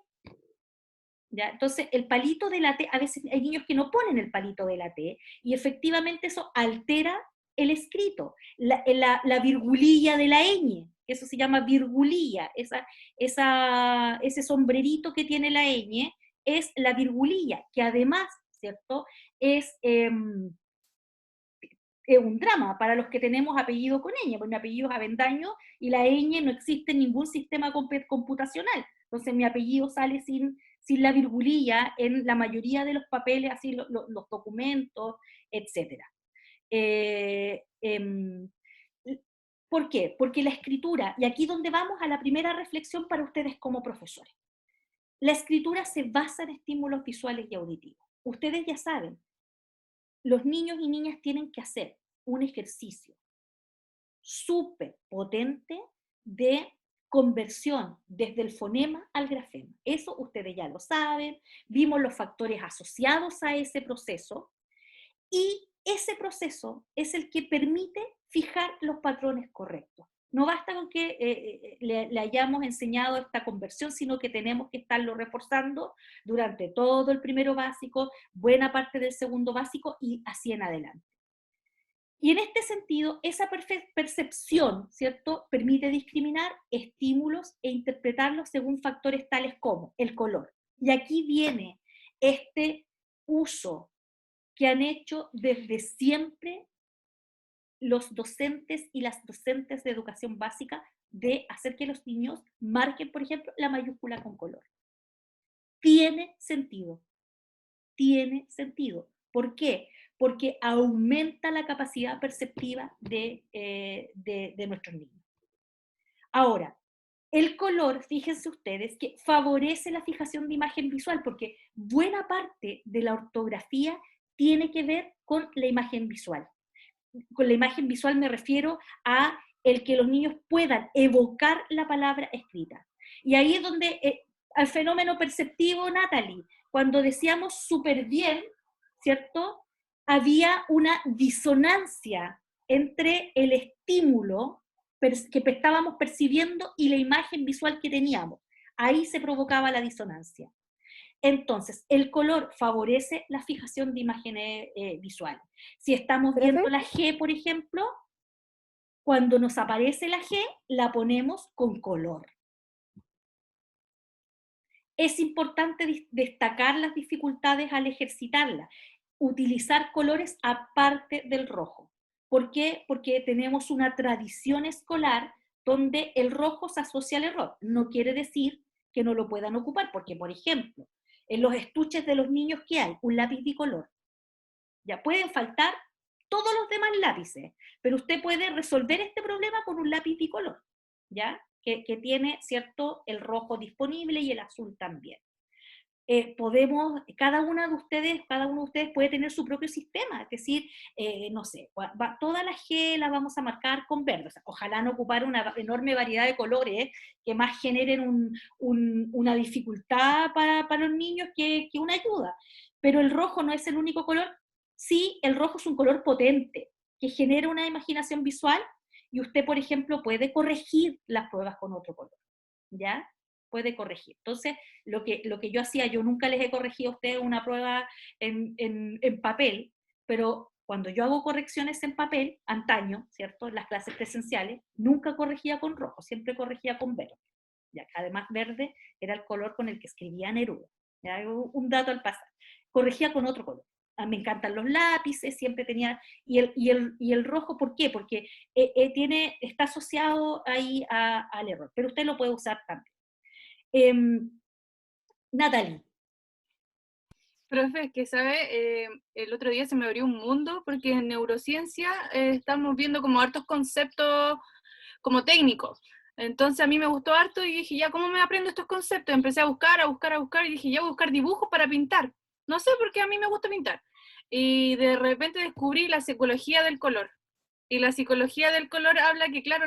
¿Ya? Entonces, el palito de la T, a veces hay niños que no ponen el palito de la T, y efectivamente eso altera el escrito. La virgulilla de la ñ, eso se llama virgulilla, ese sombrerito que tiene la ñ, es la virgulilla, que además, ¿cierto?, es un drama para los que tenemos apellido con ñ, porque mi apellido es Avendaño y la ñ no existe en ningún sistema computacional. Entonces mi apellido sale sin la virgulilla en la mayoría de los papeles, así los documentos, etc. ¿Por qué? Porque la escritura, y aquí donde vamos a la primera reflexión para ustedes como profesores, la escritura se basa en estímulos visuales y auditivos. Ustedes ya saben, los niños y niñas tienen que hacer un ejercicio súper potente de conversión desde el fonema al grafema. Eso ustedes ya lo saben, vimos los factores asociados a ese proceso, y ese proceso es el que permite fijar los patrones correctos. No basta con que le hayamos enseñado esta conversión, sino que tenemos que estarlo reforzando durante todo el primero básico, buena parte del segundo básico y así en adelante. Y en este sentido, esa percepción, ¿cierto?, permite discriminar estímulos e interpretarlos según factores tales como el color. Y aquí viene este uso que han hecho desde siempre los docentes y las docentes de educación básica de hacer que los niños marquen, por ejemplo, la mayúscula con color. Tiene sentido. Tiene sentido. ¿Por qué? Porque aumenta la capacidad perceptiva de nuestros niños. Ahora, el color, fíjense ustedes, que favorece la fijación de imagen visual, porque buena parte de la ortografía tiene que ver con la imagen visual. Con la imagen visual me refiero a el que los niños puedan evocar la palabra escrita. Y ahí es donde, al fenómeno perceptivo, Natalie, cuando decíamos súper bien, ¿cierto? Había una disonancia entre el estímulo que estábamos percibiendo y la imagen visual que teníamos. Ahí se provocaba la disonancia. Entonces, el color favorece la fijación de imágenes visuales. Si estamos viendo la G, por ejemplo, cuando nos aparece la G, la ponemos con color. Es importante destacar las dificultades al ejercitarla. Utilizar colores aparte del rojo. ¿Por qué? Porque tenemos una tradición escolar donde el rojo se asocia al error. No quiere decir que no lo puedan ocupar, porque, por ejemplo, en los estuches de los niños, ¿qué hay? Un lápiz bicolor. Ya pueden faltar todos los demás lápices, pero usted puede resolver este problema con un lápiz bicolor, ¿ya? Que tiene, ¿cierto?, el rojo disponible y el azul también. Cada uno de ustedes puede tener su propio sistema, es decir, no sé, toda la G la vamos a marcar con verde, o sea, ojalá no ocupar una enorme variedad de colores que más generen una dificultad para los niños que una ayuda, pero el rojo no es el único color. Sí, el rojo es un color potente, que genera una imaginación visual, y usted, por ejemplo, puede corregir las pruebas con otro color, ¿ya? Puede corregir. Entonces, lo que yo hacía, yo nunca les he corregido a ustedes una prueba en papel, pero cuando yo hago correcciones en papel, antaño, ¿cierto?, en las clases presenciales, nunca corregía con rojo, siempre corregía con verde. Ya, además, verde era el color con el que escribía Neruda. ¿Ya? Un dato al pasar. Corregía con otro color. Me encantan los lápices, siempre tenía, y el rojo, ¿por qué? Porque está asociado ahí al error, pero usted lo puede usar también. Natalie. Profe, que sabe, el otro día se me abrió un mundo, porque en neurociencia estamos viendo como hartos conceptos como técnicos. Entonces a mí me gustó harto y dije, ya, ¿cómo me aprendo estos conceptos? Empecé a buscar, y dije, ya voy a buscar dibujos para pintar. No sé por qué a mí me gusta pintar. Y de repente descubrí la psicología del color. Y la psicología del color habla que, claro,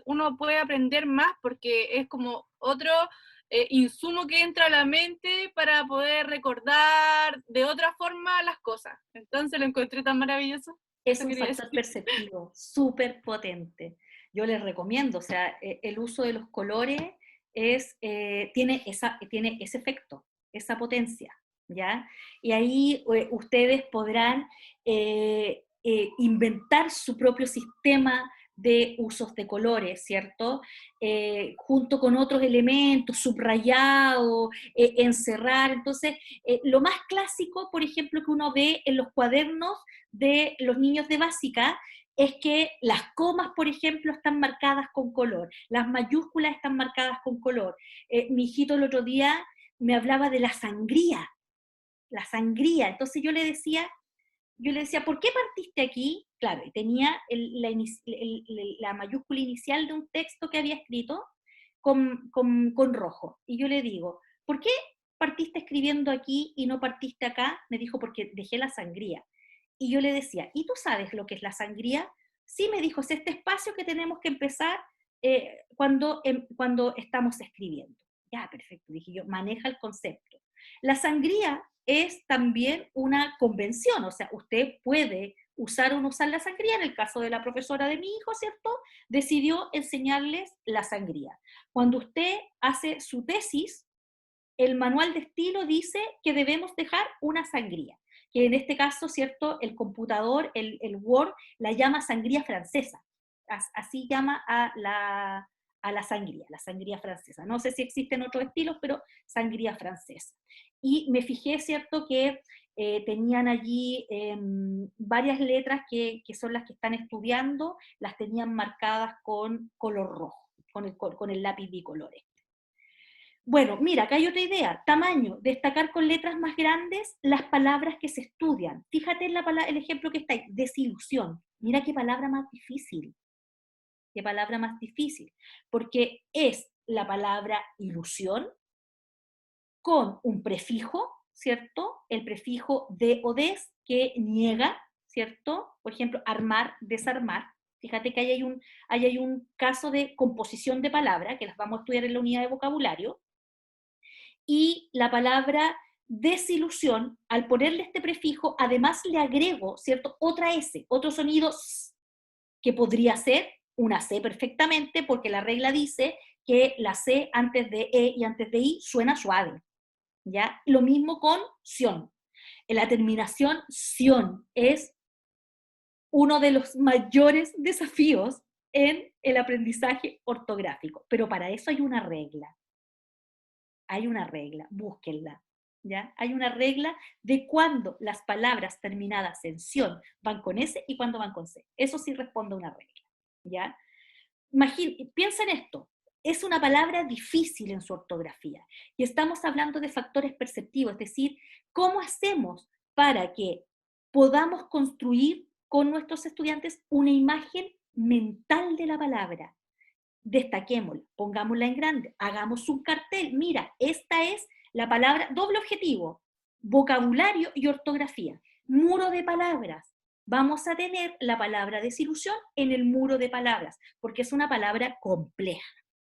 uno puede aprender más porque es como otro insumo que entra a la mente para poder recordar de otra forma las cosas. Entonces lo encontré tan maravilloso. Es un factor perceptivo súper potente. Yo les recomiendo, o sea, el uso de los colores tiene ese efecto, esa potencia, ¿ya? Y ahí ustedes podrán inventar su propio sistema de usos de colores, ¿cierto? Junto con otros elementos, subrayado, encerrar. Entonces, lo más clásico, por ejemplo, que uno ve en los cuadernos de los niños de básica, es que las comas, por ejemplo, están marcadas con color, las mayúsculas están marcadas con color. Mi hijito el otro día me hablaba de la sangría, entonces yo le decía, ¿por qué partiste aquí? Claro, y tenía la mayúscula inicial de un texto que había escrito con rojo. Y yo le digo, ¿por qué partiste escribiendo aquí y no partiste acá? Me dijo, porque dejé la sangría. Y yo le decía, ¿y tú sabes lo que es la sangría? Sí, me dijo, es este espacio que tenemos que empezar cuando estamos escribiendo. Ya, perfecto, dije yo, maneja el concepto. La sangría es también una convención, o sea, usted puede usar o no usar la sangría. En el caso de la profesora de mi hijo, ¿cierto?, decidió enseñarles la sangría. Cuando usted hace su tesis, el manual de estilo dice que debemos dejar una sangría. que en este caso, ¿cierto?, el computador, el Word, la llama sangría francesa. Así llama a la sangría francesa. No sé si existen otros estilos, pero sangría francesa. Y me fijé, ¿cierto?, que tenían allí varias letras que son las que están estudiando, las tenían marcadas con color rojo, con el lápiz bicolores. Bueno, mira, acá hay otra idea. Tamaño, destacar con letras más grandes las palabras que se estudian. Fíjate en el ejemplo que está ahí, desilusión. Mira qué palabra más difícil. Qué palabra más difícil. Porque es la palabra ilusión con un prefijo, ¿cierto? El prefijo de o des que niega, ¿cierto? Por ejemplo, armar, desarmar. Fíjate que ahí hay un caso de composición de palabra, que las vamos a estudiar en la unidad de vocabulario. Y la palabra desilusión, al ponerle este prefijo, además le agrego, ¿cierto?, otra S, otro sonido que podría ser una C perfectamente, porque la regla dice que la C antes de E y antes de I suena suave, ¿ya? Lo mismo con sion. En la terminación sion es uno de los mayores desafíos en el aprendizaje ortográfico, pero para eso hay una regla. Hay una regla, búsquenla, ¿ya? Hay una regla de cuándo las palabras terminadas en sion van con S y cuándo van con C. Eso sí responde a una regla, ¿ya? Piensa en esto, es una palabra difícil en su ortografía y estamos hablando de factores perceptivos, es decir, ¿cómo hacemos para que podamos construir con nuestros estudiantes una imagen mental de la palabra? Destaquémosla, pongámosla en grande, hagamos un cartel, mira, esta es la palabra, doble objetivo, vocabulario y ortografía, muro de palabras. Vamos a tener la palabra desilusión en el muro de palabras, porque es una palabra compleja,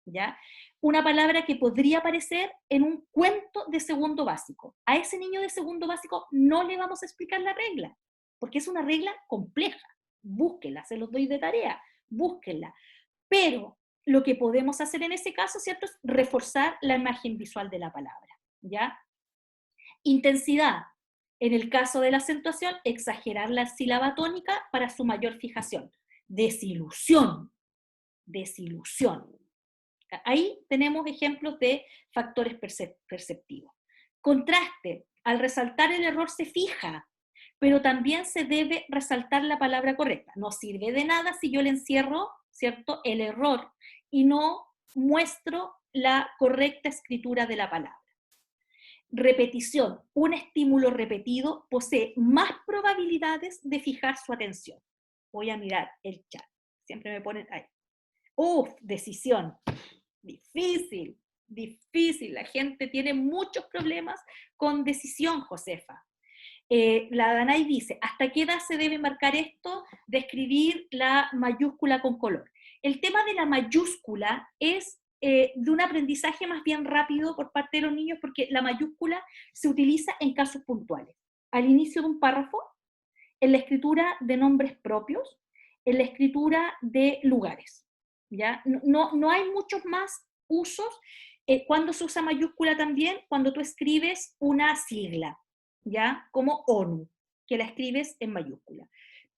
¿ya? Una palabra que podría aparecer en un cuento de segundo básico. A ese niño de segundo básico no le vamos a explicar la regla, porque es una regla compleja. Búsquenla, se los doy de tarea, búsquenla. Pero lo que podemos hacer en ese caso, ¿cierto?, es reforzar la imagen visual de la palabra, ¿ya? Intensidad. En el caso de la acentuación, exagerar la sílaba tónica para su mayor fijación. Desilusión. Desilusión. Ahí tenemos ejemplos de factores perceptivos. Contraste. Al resaltar el error se fija, pero también se debe resaltar la palabra correcta. No sirve de nada si yo le encierro, ¿cierto?, el error y no muestro la correcta escritura de la palabra. Repetición. Un estímulo repetido posee más probabilidades de fijar su atención. Voy a mirar el chat. Siempre me ponen ahí. Uf, decisión. Difícil, difícil. La gente tiene muchos problemas con decisión, Josefa. La Danay dice, ¿hasta qué edad se debe marcar esto de escribir la mayúscula con color? El tema de la mayúscula es de un aprendizaje más bien rápido por parte de los niños porque la mayúscula se utiliza en casos puntuales. Al inicio de un párrafo, en la escritura de nombres propios, en la escritura de lugares, ¿ya? No hay muchos más usos. Cuando se usa mayúscula también, cuando tú escribes una sigla, ¿ya? Como ONU, que la escribes en mayúscula.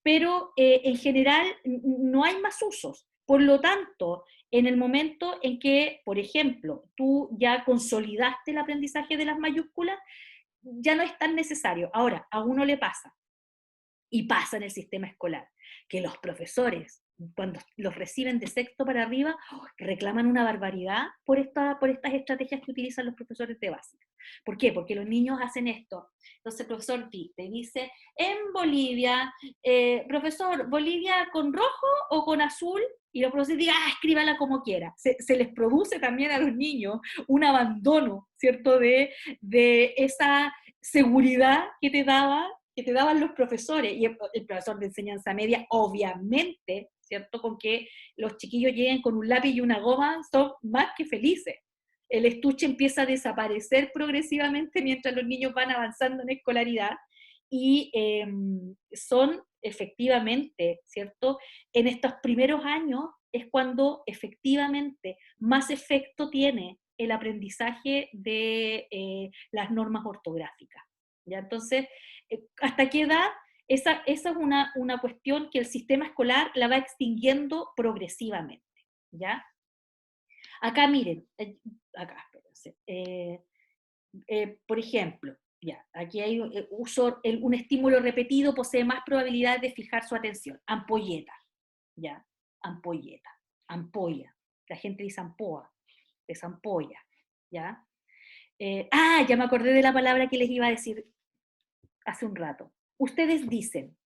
Pero en general no hay más usos. Por lo tanto, en el momento en que, por ejemplo, tú ya consolidaste el aprendizaje de las mayúsculas, ya no es tan necesario. Ahora, a uno le pasa, y pasa en el sistema escolar, que los profesores, cuando los reciben de sexto para arriba, reclaman una barbaridad por estas estrategias que utilizan los profesores de básica. ¿Por qué? Porque los niños hacen esto. Entonces el profesor te dice, en Bolivia, profesor, ¿Bolivia con rojo o con azul? Y los profesores digan, escríbala como quiera. Se les produce también a los niños un abandono, ¿cierto?, de esa seguridad que te daban los profesores, y el profesor de enseñanza media, obviamente, ¿cierto?, con que los chiquillos lleguen con un lápiz y una goma, son más que felices. El estuche empieza a desaparecer progresivamente mientras los niños van avanzando en escolaridad, y son efectivamente, ¿cierto?, en estos primeros años es cuando efectivamente más efecto tiene el aprendizaje de las normas ortográficas. ¿Ya? Entonces, ¿Hasta qué edad? Esa es una cuestión que el sistema escolar la va extinguiendo progresivamente, ¿ya? Acá miren, acá, espérense, por ejemplo, ya, aquí hay un estímulo repetido posee más probabilidades de fijar su atención. Ampolleta, ya, ampolleta, ampolla. La gente dice ampoa, es ampolla, ¿ya? Ya me acordé de la palabra que les iba a decir hace un rato. Ustedes dicen,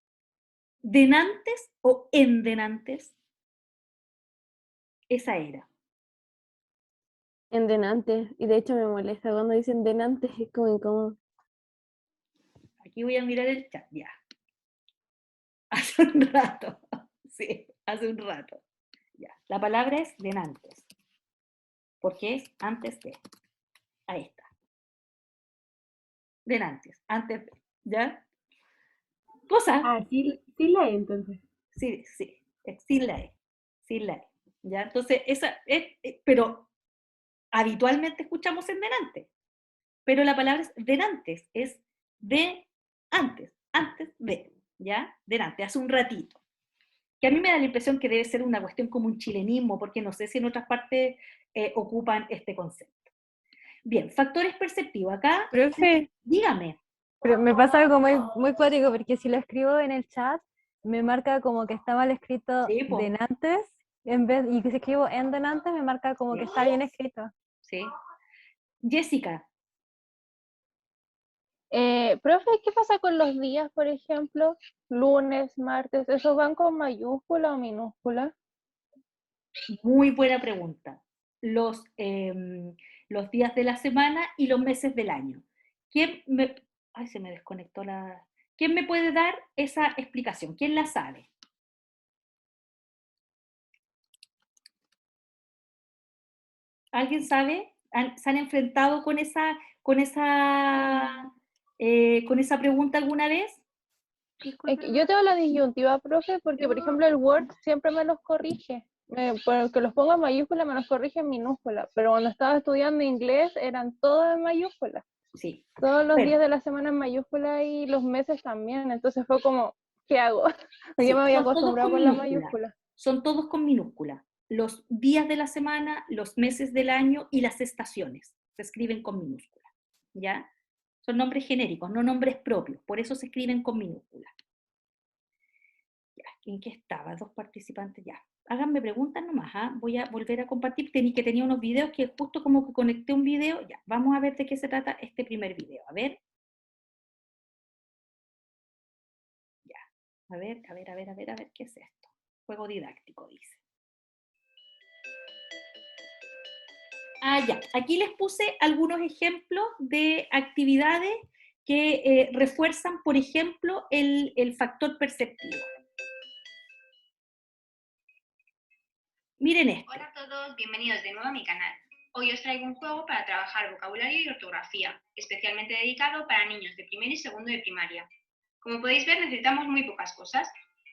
¿denantes o endenantes? Esa era. En denante. Y de hecho me molesta cuando dicen denante, es como incómodo. Aquí voy a mirar el chat, ya. Hace un rato, sí, hace un rato. Ya. La palabra es denantes, porque es antes de. Ahí está. Denantes, antes de. ¿Ya? Cosa. Ah, sí, sí la E entonces. Sí, sí, sin la E. Sin la E. ¿Ya? Entonces, esa es, pero habitualmente escuchamos en denantes. Pero la palabra es denantes, es de antes de, ¿ya? Delante, hace un ratito. Que a mí me da la impresión que debe ser una cuestión como un chilenismo, porque no sé si en otras partes ocupan este concepto. Bien, factores perceptivos. Acá, Profe, dígame. pero me pasa algo muy, muy cuático, porque si lo escribo en el chat, me marca como que está mal escrito Sí, po, denantes, y que si escribo en denantes, me marca como que está bien escrito. sí. Jessica, Profe, ¿qué pasa con los días, por ejemplo? Lunes, martes, ¿esos van con mayúscula o minúscula? muy buena pregunta. Los días de la semana y los meses del año. ¿Quién me... Ay, se me desconectó la... ¿Quién me puede dar esa explicación? ¿Quién la sabe? ¿Alguien sabe? ¿Se han enfrentado con esa pregunta alguna vez? Es que yo tengo la disyuntiva, profe, porque, por ejemplo, el Word siempre me los corrige. Porque los pongo en mayúscula, me los corrige en minúscula. Pero cuando estaba estudiando inglés, eran todos en mayúscula. Sí. Todos los Bueno, días de la semana en mayúscula y los meses también. Entonces fue como, ¿qué hago? sí, Yo me había son todos acostumbrado con con la minúscula. mayúscula. Son todos con minúscula. Los días de la semana, los meses del año y las estaciones se escriben con minúscula. ¿Ya? Son nombres genéricos, no nombres propios. Por eso se escriben con minúscula. Ya, ¿en qué estaba? Dos participantes ya. Háganme preguntas nomás, ¿ah? Voy a volver a compartir, que tenía unos videos que justo como que conecté un video, ya, vamos a ver de qué se trata este primer video, a ver. Ya, a ver, ¿qué es esto? Juego didáctico, dice. Ya, aquí les puse algunos ejemplos de actividades que refuerzan, por ejemplo, el factor perceptivo. Miren esto. Hola a todos, bienvenidos de nuevo a mi canal. Hoy os traigo un juego para trabajar vocabulario y ortografía, especialmente dedicado para niños de primero y segundo de primaria. Como podéis ver, necesitamos muy pocas cosas.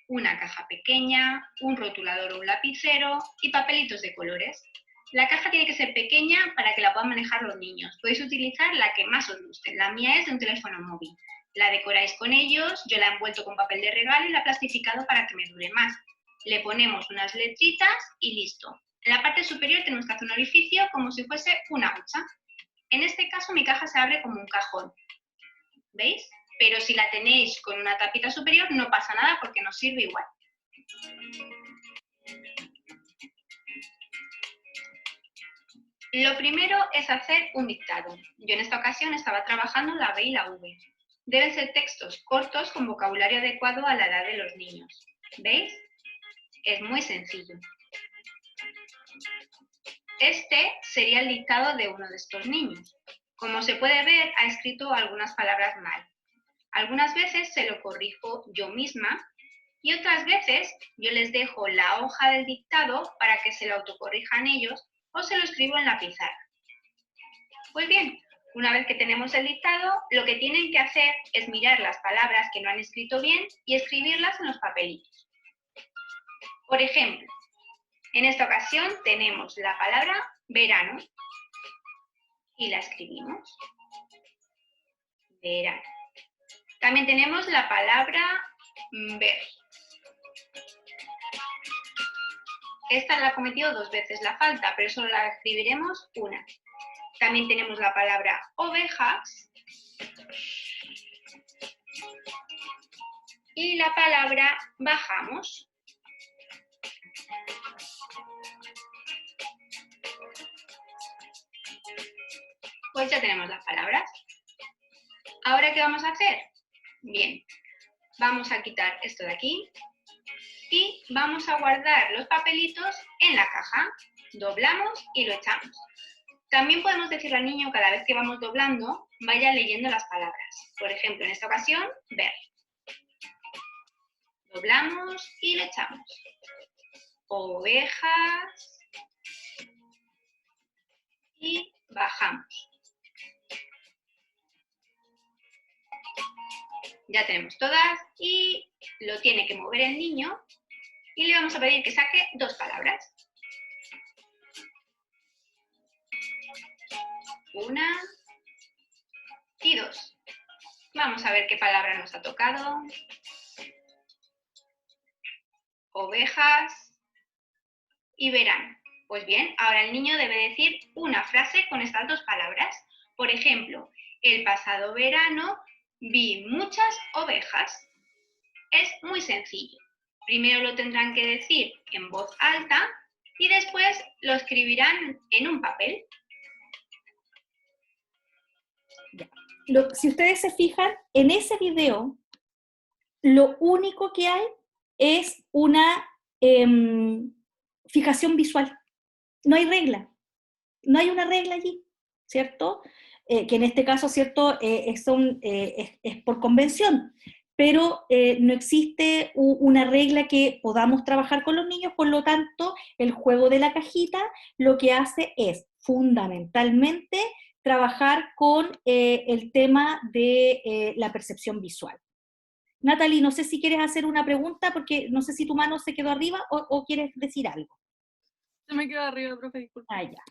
Una caja pequeña, un rotulador o un lapicero y papelitos de colores. La caja tiene que ser pequeña para que la puedan manejar los niños. Podéis utilizar la que más os guste. La mía es de un teléfono móvil. La decoráis con ellos, yo la he envuelto con papel de regalo y la he plastificado para que me dure más. Le ponemos unas letritas y listo. En la parte superior tenemos que hacer un orificio como si fuese una hucha. En este caso mi caja se abre como un cajón. ¿Veis? Pero si la tenéis con una tapita superior no pasa nada porque nos sirve igual. Lo primero es hacer un dictado. Yo en esta ocasión estaba trabajando la B y la V. Deben ser textos cortos con vocabulario adecuado a la edad de los niños. ¿Veis? Es muy sencillo. Este sería el dictado de uno de estos niños. Como se puede ver, ha escrito algunas palabras mal. Algunas veces se lo corrijo yo misma y otras veces yo les dejo la hoja del dictado para que se lo autocorrijan ellos o se lo escribo en la pizarra. Pues bien, una vez que tenemos el dictado, lo que tienen que hacer es mirar las palabras que no han escrito bien y escribirlas en los papelitos. Por ejemplo, en esta ocasión tenemos la palabra verano y la escribimos. Verano. También tenemos la palabra ver. Esta la ha cometido 2 veces la falta, pero solo la escribiremos una. También tenemos la palabra ovejas y la palabra bajamos. Pues ya tenemos las palabras. ¿Ahora qué vamos a hacer? Bien, vamos a quitar esto de aquí y vamos a guardar los papelitos en la caja. Doblamos y lo echamos. También podemos decirle al niño cada vez que vamos doblando, vaya leyendo las palabras. Por ejemplo, en esta ocasión, ver. Doblamos y lo echamos. Ovejas y bajamos. Ya tenemos todas y lo tiene que mover el niño y le vamos a pedir que saque 2 palabras. Una y 2. Vamos a ver qué palabra nos ha tocado. Ovejas y verano. Pues bien, ahora el niño debe decir una frase con estas 2 palabras. Por ejemplo, el pasado verano vi muchas ovejas. Es muy sencillo. Primero lo tendrán que decir en voz alta y después lo escribirán en un papel. Si ustedes se fijan, en ese video, lo único que hay es una fijación visual. No hay regla. No hay una regla allí, ¿cierto? Que en este caso, ¿cierto? Es por convención, pero no existe una regla que podamos trabajar con los niños, por lo tanto, el juego de la cajita lo que hace es fundamentalmente trabajar con el tema de la percepción visual. Natalie, no sé si quieres hacer una pregunta, porque no sé si tu mano se quedó arriba o quieres decir algo. Se me quedó arriba, profe, disculpe. Ah, ya.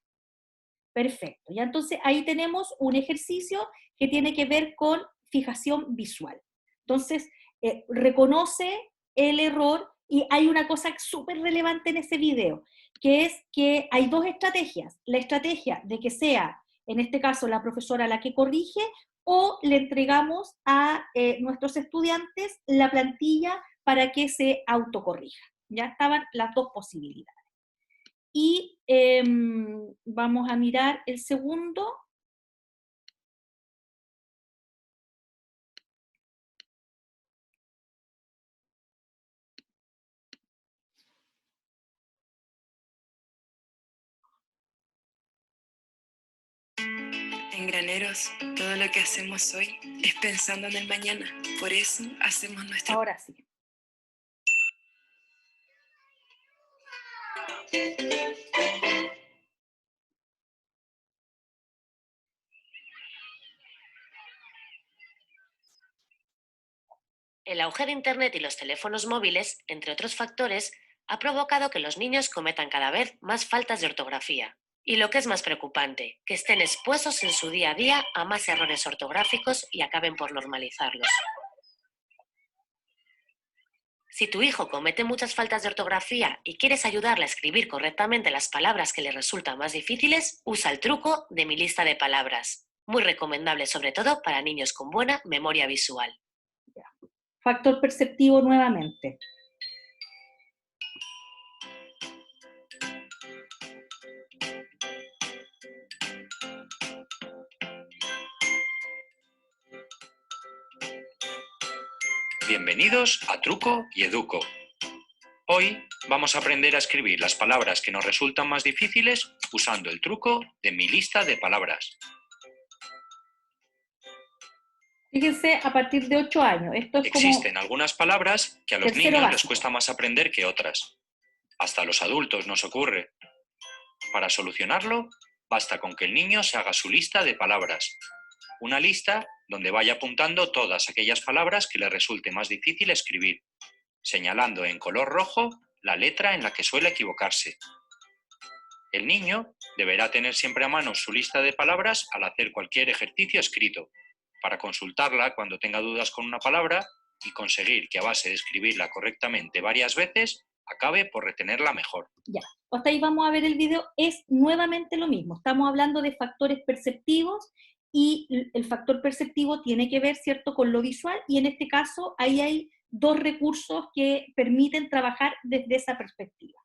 Perfecto. Ya entonces ahí tenemos un ejercicio que tiene que ver con fijación visual. Entonces, reconoce el error y hay una cosa súper relevante en ese video, que es que hay 2 estrategias. La estrategia de que sea, en este caso, la profesora la que corrige, o le entregamos a nuestros estudiantes la plantilla para que se autocorrija. Ya estaban las 2 posibilidades. Y vamos a mirar el segundo. En Graneros, todo lo que hacemos hoy es pensando en el mañana. Por eso hacemos nuestra... Ahora sí. El auge de Internet y los teléfonos móviles, entre otros factores, ha provocado que los niños cometan cada vez más faltas de ortografía. Y lo que es más preocupante, que estén expuestos en su día a día a más errores ortográficos y acaben por normalizarlos. Si tu hijo comete muchas faltas de ortografía y quieres ayudarle a escribir correctamente las palabras que le resultan más difíciles, usa el truco de mi lista de palabras. Muy recomendable sobre todo para niños con buena memoria visual. Factor perceptivo nuevamente. Bienvenidos a Truco y Educo. Hoy vamos a aprender a escribir las palabras que nos resultan más difíciles usando el truco de mi lista de palabras. Fíjense, a partir de 8 años. Esto es Existen como algunas palabras que a los tercero niños les básico. cuesta más aprender que otras. Hasta a los adultos nos ocurre. Para solucionarlo, basta con que el niño se haga su lista de palabras. Una lista donde vaya apuntando todas aquellas palabras que le resulte más difícil escribir, señalando en color rojo la letra en la que suele equivocarse. El niño deberá tener siempre a mano su lista de palabras al hacer cualquier ejercicio escrito. para consultarla cuando tenga dudas con una palabra y conseguir que a base de escribirla correctamente varias veces, acabe por retenerla mejor. Ya, hasta ahí vamos a ver el video, es nuevamente lo mismo, estamos hablando de factores perceptivos y el factor perceptivo tiene que ver, ¿cierto?, con lo visual, y en este caso ahí hay dos recursos que permiten trabajar desde esa perspectiva.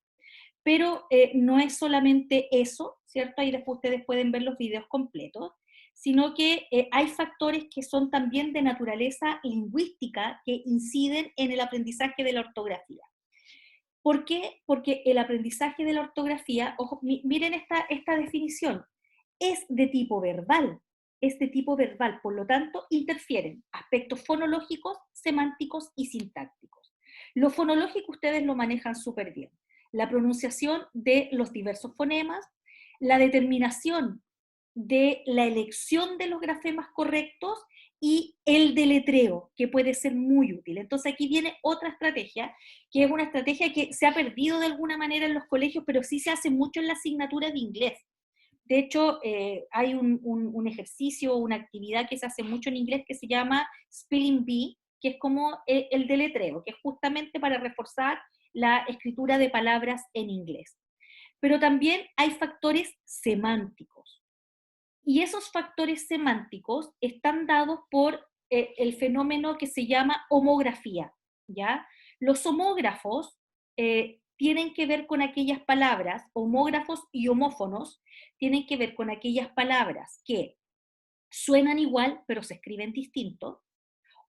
Pero no es solamente eso, ¿cierto? Ahí después ustedes pueden ver los videos completos, sino que hay factores que son también de naturaleza lingüística que inciden en el aprendizaje de la ortografía. ¿Por qué? Porque el aprendizaje de la ortografía, ojo, miren esta definición, es de tipo verbal, por lo tanto interfieren aspectos fonológicos, semánticos y sintácticos. Lo fonológico ustedes lo manejan súper bien, la pronunciación de los diversos fonemas, la determinación de la elección de los grafemas correctos y el deletreo, que puede ser muy útil. Entonces aquí viene otra estrategia, que es una estrategia que se ha perdido de alguna manera en los colegios, pero sí se hace mucho en la asignatura de inglés. De hecho, hay un ejercicio, una actividad que se hace mucho en inglés que se llama Spelling Bee, que es como el deletreo, que es justamente para reforzar la escritura de palabras en inglés. Pero también hay factores semánticos. Y esos factores semánticos están dados por el fenómeno que se llama homografía, ¿ya? Los homógrafos tienen que ver con aquellas palabras, homógrafos y homófonos, tienen que ver con aquellas palabras que suenan igual, pero se escriben distinto,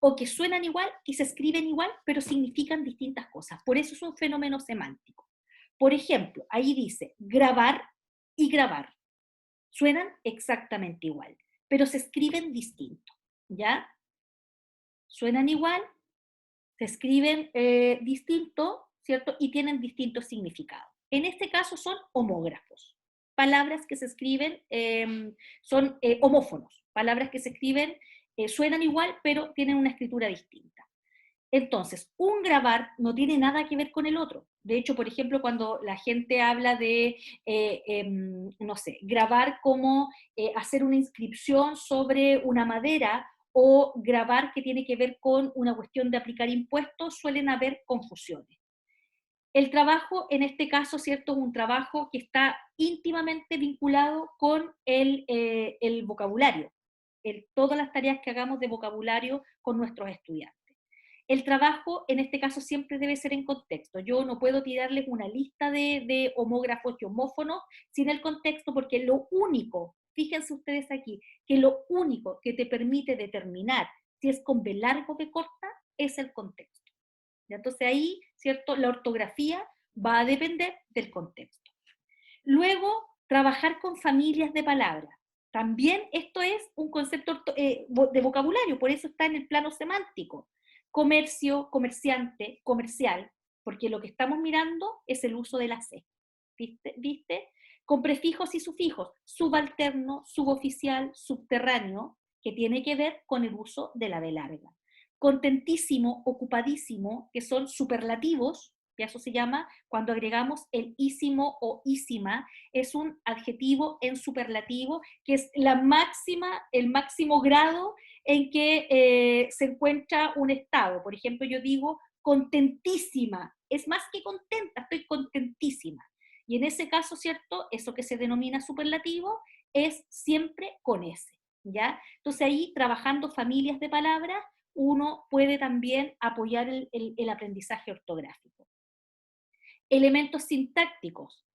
o que suenan igual y se escriben igual, pero significan distintas cosas. Por eso es un fenómeno semántico. Por ejemplo, ahí dice grabar y grabar. Suenan exactamente igual, pero se escriben distinto, ¿ya? Suenan igual, se escriben distinto, ¿cierto? Y tienen distintos significados. En este caso son homógrafos. Palabras que se escriben son homófonos. Palabras que se escriben suenan igual, pero tienen una escritura distinta. Entonces, un grabar no tiene nada que ver con el otro. De hecho, por ejemplo, cuando la gente habla de, no sé, grabar como hacer una inscripción sobre una madera o grabar que tiene que ver con una cuestión de aplicar impuestos, suelen haber confusiones. El trabajo, en este caso, ¿cierto?, es un trabajo que está íntimamente vinculado con el vocabulario, todas las tareas que hagamos de vocabulario con nuestros estudiantes. El trabajo, en este caso, siempre debe ser en contexto. Yo no puedo tirarles una lista de homógrafos y homófonos sin el contexto, porque lo único, fíjense ustedes aquí, que lo único que te permite determinar si es con B largo o B corta es el contexto. ¿Ya? Entonces ahí, ¿cierto?, la ortografía va a depender del contexto. Luego, trabajar con familias de palabras. También esto es un concepto de vocabulario, por eso está en el plano semántico. Comercio, comerciante, comercial, porque lo que estamos mirando es el uso de la C, ¿viste? Con prefijos y sufijos, subalterno, suboficial, subterráneo, que tiene que ver con el uso de la B larga. Contentísimo, ocupadísimo, que son superlativos, y eso se llama cuando agregamos el ísimo o ísima, es un adjetivo en superlativo, que es el máximo grado en que se encuentra un estado. Por ejemplo, yo digo contentísima, es más que contenta, estoy contentísima. Y en ese caso, ¿cierto?, eso que se denomina superlativo es siempre con S, ¿ya? Entonces ahí, trabajando familias de palabras, uno puede también apoyar el aprendizaje ortográfico. Elementos sintácticos.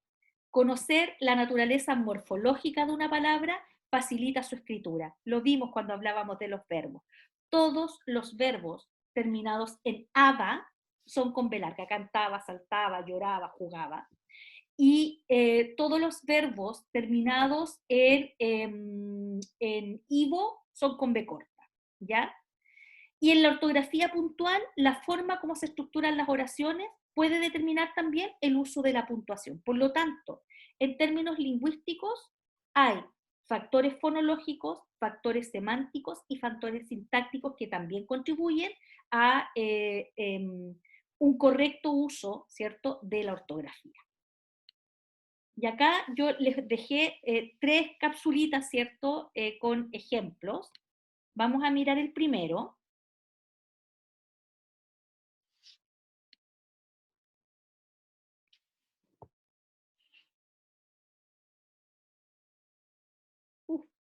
Conocer la naturaleza morfológica de una palabra facilita su escritura. Lo vimos cuando hablábamos de los verbos. Todos los verbos terminados en aba son con B larga. Cantaba, saltaba, lloraba, jugaba. Y todos los verbos terminados en ivo son con B corta, ¿ya? Y en la ortografía puntual, la forma como se estructuran las oraciones puede determinar también el uso de la puntuación. Por lo tanto, en términos lingüísticos, hay factores fonológicos, factores semánticos y factores sintácticos que también contribuyen a un correcto uso, ¿cierto?, de la ortografía. Y acá yo les dejé 3 capsulitas, ¿cierto?, con ejemplos, Vamos a mirar el primero.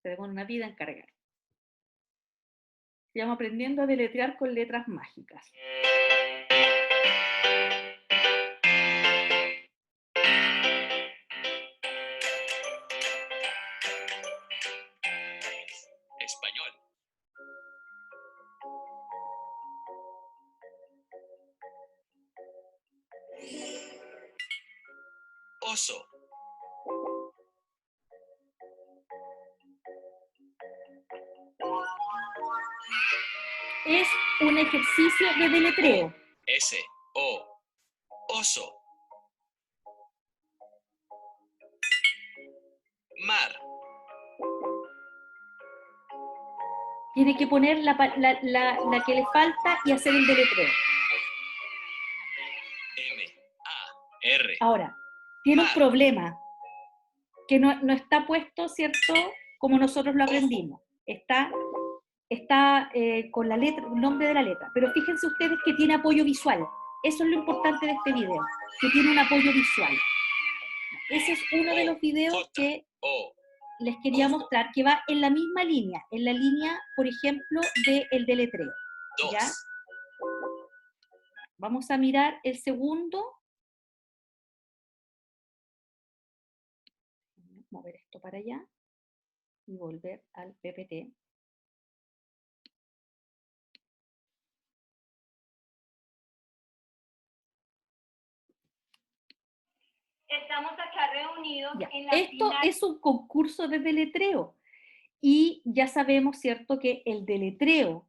Se demora una vida en cargar. Se llama Aprendiendo a deletrear con letras mágicas. Español. Oso. Es un ejercicio de deletreo. S-O. Oso. Mar. Tiene que poner la que le falta y hacer el deletreo. M-A-R. Ahora, tiene un Mar. problema, que no está puesto, ¿cierto?, como nosotros lo aprendimos. Está con la letra, el nombre de la letra. Pero fíjense ustedes que tiene apoyo visual. Eso es lo importante de este video, que tiene un apoyo visual. Ese es uno de los videos que les quería mostrar, que va en la misma línea, en la línea, por ejemplo, del deletreo. ¿Ya? Vamos a mirar el segundo. Mover esto para allá y volver al PPT. Estamos acá reunidos Ya. en la Esto final. es un concurso de deletreo. Y ya sabemos, ¿cierto?, que el deletreo,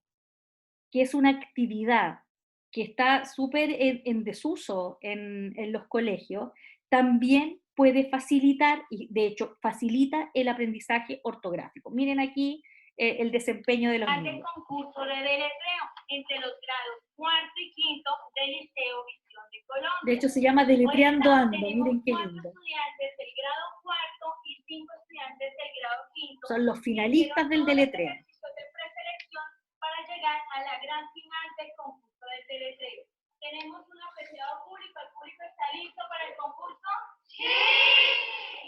que es una actividad que está súper en desuso en los colegios, también puede facilitar, y de hecho facilita el aprendizaje ortográfico. Miren aquí el desempeño de los Ante niños. concurso de deletreo entre los grados cuarto y quinto del Liceo Visión de Colombia. De hecho se llama Deletreando Ando, miren qué lindo. Estudiantes del grado cuarto y 5 estudiantes del grado quinto. Son los finalistas del deletreo. De preselección para llegar a la gran final del concurso de deletreo. Tenemos un apreciado público. ¿El público está listo para el concurso? ¡Sí!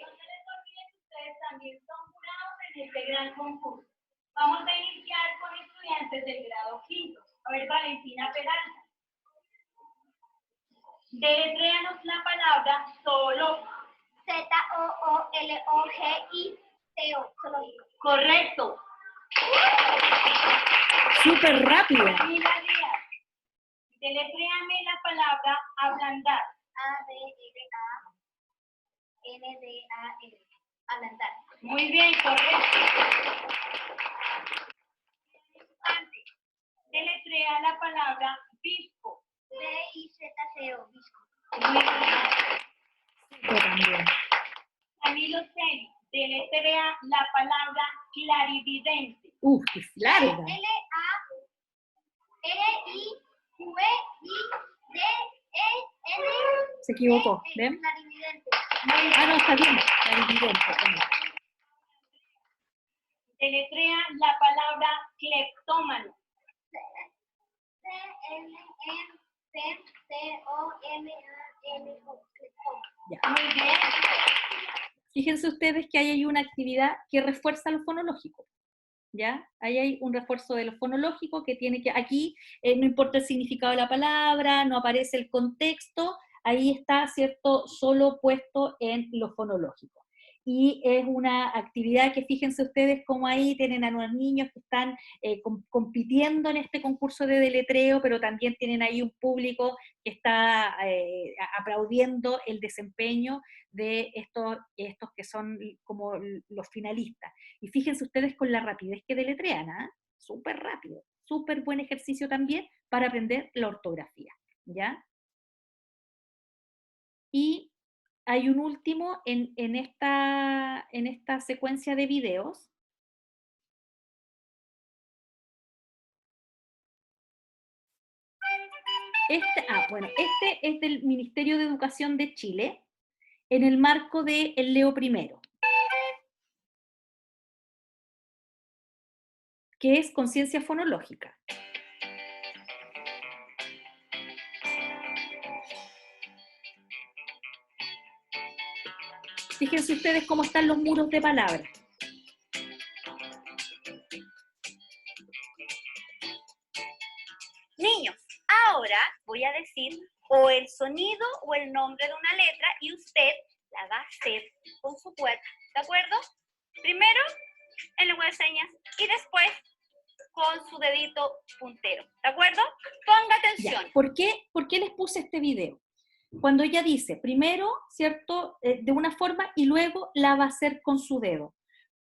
No se les olvide que ustedes también son jurados en este gran concurso. Vamos a iniciar con estudiantes del grado quinto. A ver, Valentina Peralta. Deletréanos la palabra solo. Z-O-O-L-O-G-I-T-O. Correcto. Súper rápida. Camila Díaz. Deletréame la palabra ablandar. A-B-L-A-N-D-A-R. Ablandar. Muy bien, correcto. Deletrea la palabra visco. B-I-Z-C-O, visco. Muy bien. Yo también. Camilo Celi, deletrea la palabra clarividente. Qué larga. L-A-R-I-V-I-D-E-N. Se equivocó, ¿ven? Clarividente. No, está bien. Clarividente. Deletrea la palabra cleptómano. C-L-E-P-T-O-M-A-N-O. Ya. Muy bien. Fíjense ustedes que ahí hay una actividad que refuerza lo fonológico. ¿Ya? Ahí hay un refuerzo de lo fonológico que tiene que, aquí no importa el significado de la palabra, no aparece el contexto, ahí está, ¿cierto?, solo puesto en lo fonológico. Y es una actividad que fíjense ustedes cómo ahí tienen a los niños que están compitiendo en este concurso de deletreo, pero también tienen ahí un público que está aplaudiendo el desempeño de estos que son como los finalistas. Y fíjense ustedes con la rapidez que deletrean, ¿ah? Súper rápido, súper buen ejercicio también para aprender la ortografía, ¿ya? Y hay un último en esta secuencia de videos. Este es del Ministerio de Educación de Chile, en el marco de El Leo Primero. que es conciencia fonológica. Fíjense ustedes cómo están los muros de palabras. Niños, ahora voy a decir o el sonido o el nombre de una letra y usted la va a hacer con su cuerpo, ¿de acuerdo? Primero en lengua de señas y después con su dedito puntero, ¿de acuerdo? Ponga atención. Ya. ¿Por qué les puse este video? Cuando ella dice, primero, ¿cierto?, de una forma y luego la va a hacer con su dedo.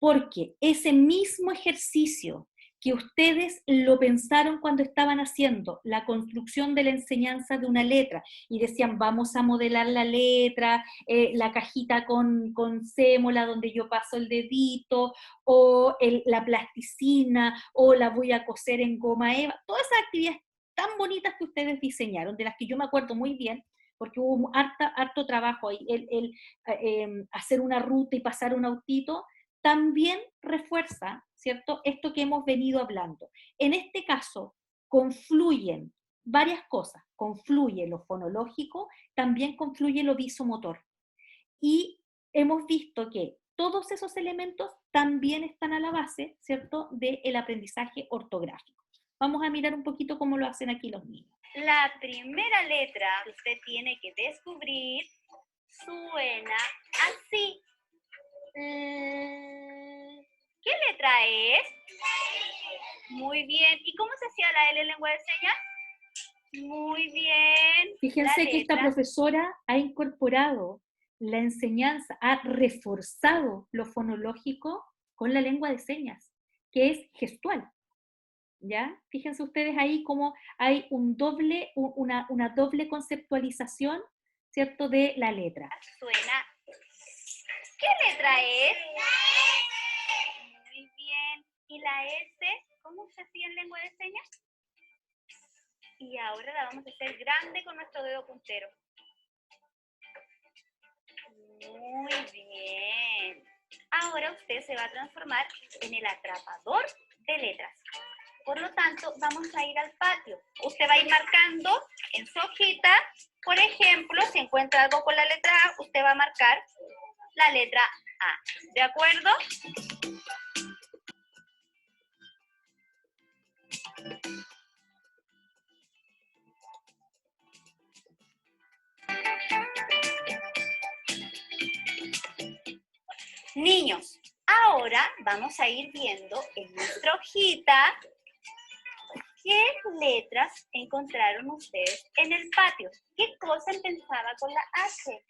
Porque ese mismo ejercicio que ustedes lo pensaron cuando estaban haciendo la construcción de la enseñanza de una letra y decían, vamos a modelar la letra, la cajita con sémola donde yo paso el dedito, o la plasticina, o la voy a coser en goma eva, todas esas actividades tan bonitas que ustedes diseñaron, de las que yo me acuerdo muy bien, porque hubo harto trabajo ahí, hacer una ruta y pasar un autito, también refuerza, ¿cierto?, esto que hemos venido hablando. En este caso, confluyen varias cosas, confluye lo fonológico, también confluye lo visomotor. Y hemos visto que todos esos elementos también están a la base, ¿cierto?, del aprendizaje ortográfico. Vamos a mirar un poquito cómo lo hacen aquí los niños. La primera letra que usted tiene que descubrir suena así. ¿Qué letra es? Muy bien. ¿Y cómo se hacía la L en lengua de señas? Muy bien. Fíjense que esta profesora ha incorporado la enseñanza, ha reforzado lo fonológico con la lengua de señas, que es gestual. ¿Ya? Fíjense ustedes ahí cómo hay una doble conceptualización, ¿cierto?, de la letra. Suena. ¿Qué letra es? Muy bien. ¿Y la S? ¿Cómo se hacía en lengua de señas? Y ahora la vamos a hacer grande con nuestro dedo puntero. Muy bien. Ahora usted se va a transformar en el atrapador de letras. Por lo tanto, vamos a ir al patio. Usted va a ir marcando en su hojita, por ejemplo, si encuentra algo con la letra A, usted va a marcar la letra A. ¿De acuerdo? Niños, ahora vamos a ir viendo en nuestra hojita qué letras encontraron ustedes en el patio. ¿Qué cosa pensaba con la H?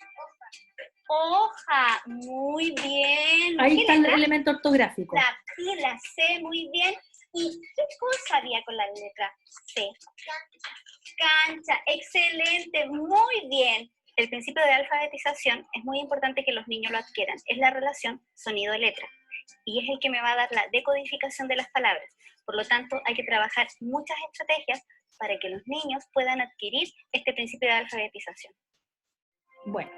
Hoja, muy bien. Ahí está el elemento ortográfico. La P, la C, muy bien. ¿Y qué cosa había con la letra C? Cancha, excelente, muy bien. El principio de alfabetización es muy importante que los niños lo adquieran. Es la relación sonido-letra. Y es el que me va a dar la decodificación de las palabras. Por lo tanto, hay que trabajar muchas estrategias para que los niños puedan adquirir este principio de alfabetización. Bueno,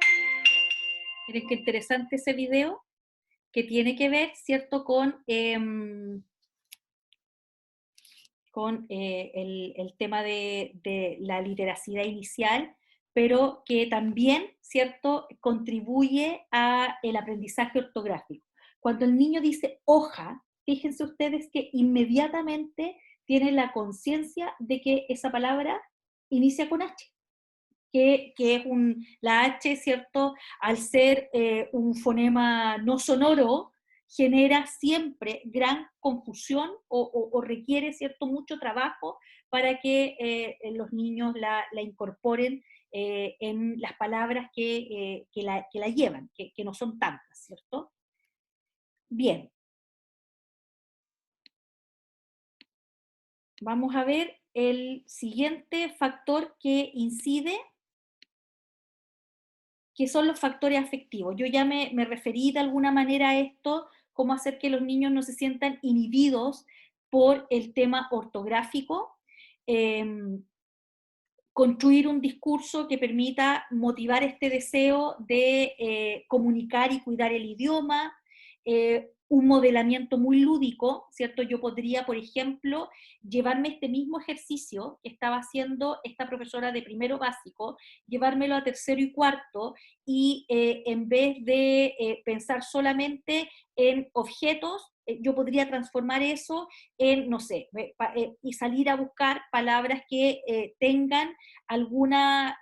miren qué interesante ese video, que tiene que ver, ¿cierto?, con el tema de la literacidad inicial, pero que también, ¿cierto?, contribuye al aprendizaje ortográfico. Cuando el niño dice hoja, fíjense ustedes que inmediatamente tiene la conciencia de que esa palabra inicia con H, que es la H, ¿cierto?, al ser un fonema no sonoro, genera siempre gran confusión o requiere, ¿cierto?, mucho trabajo para que los niños la incorporen en las palabras que la llevan, que no son tantas, ¿cierto? Bien. Vamos a ver el siguiente factor que incide, que son los factores afectivos. Yo ya me referí de alguna manera a esto, cómo hacer que los niños no se sientan inhibidos por el tema ortográfico, construir un discurso que permita motivar este deseo de comunicar y cuidar el idioma, un modelamiento muy lúdico, ¿cierto? Yo podría, por ejemplo, llevarme este mismo ejercicio que estaba haciendo esta profesora de primero básico, llevármelo a tercero y cuarto, y en vez de pensar solamente en objetos, yo podría transformar eso en, no sé, y salir a buscar palabras que tengan alguna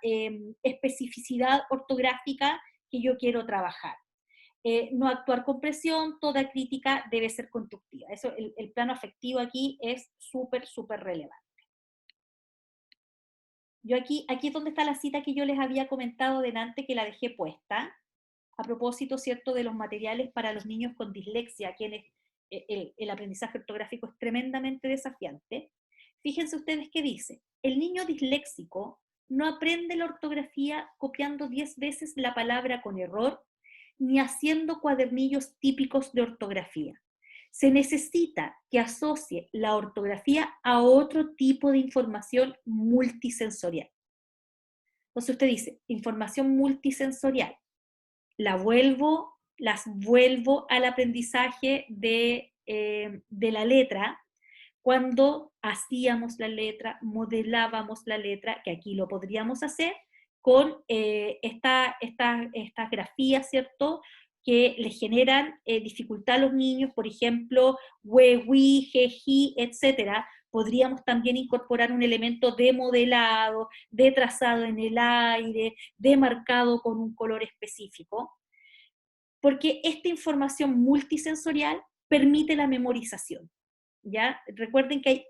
especificidad ortográfica que yo quiero trabajar. No actuar con presión, toda crítica debe ser constructiva. Eso, el plano afectivo aquí es súper, súper relevante. Yo aquí es donde está la cita que yo les había comentado delante, que la dejé puesta, a propósito, ¿cierto?, de los materiales para los niños con dislexia, quienes el aprendizaje ortográfico es tremendamente desafiante. Fíjense ustedes qué dice: el niño disléxico no aprende la ortografía copiando 10 veces la palabra con error, ni haciendo cuadernillos típicos de ortografía. Se necesita que asocie la ortografía a otro tipo de información multisensorial. Entonces usted dice, información multisensorial. Las vuelvo al aprendizaje de la letra, cuando hacíamos la letra, modelábamos la letra, que aquí lo podríamos hacer con estas grafías, ¿cierto?, que les generan dificultad a los niños, por ejemplo, we, we, je, ji, etc. Podríamos también incorporar un elemento de modelado, de trazado en el aire, de marcado con un color específico, porque esta información multisensorial permite la memorización. ¿Ya? Recuerden que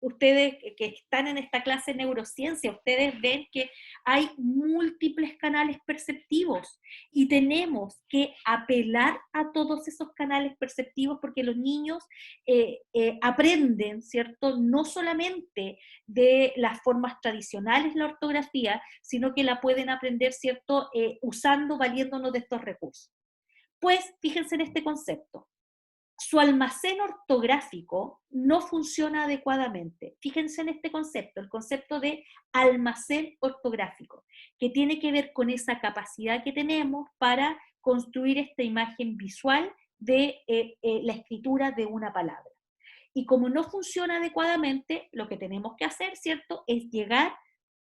ustedes que están en esta clase de neurociencia, ustedes ven que hay múltiples canales perceptivos y tenemos que apelar a todos esos canales perceptivos, porque los niños aprenden, ¿cierto?, no solamente de las formas tradicionales la ortografía, sino que la pueden aprender, ¿cierto?, valiéndonos de estos recursos. Pues fíjense en este concepto. Su almacén ortográfico no funciona adecuadamente. Fíjense en este concepto, el concepto de almacén ortográfico, que tiene que ver con esa capacidad que tenemos para construir esta imagen visual de la escritura de una palabra. Y como no funciona adecuadamente, lo que tenemos que hacer, ¿cierto?, es llegar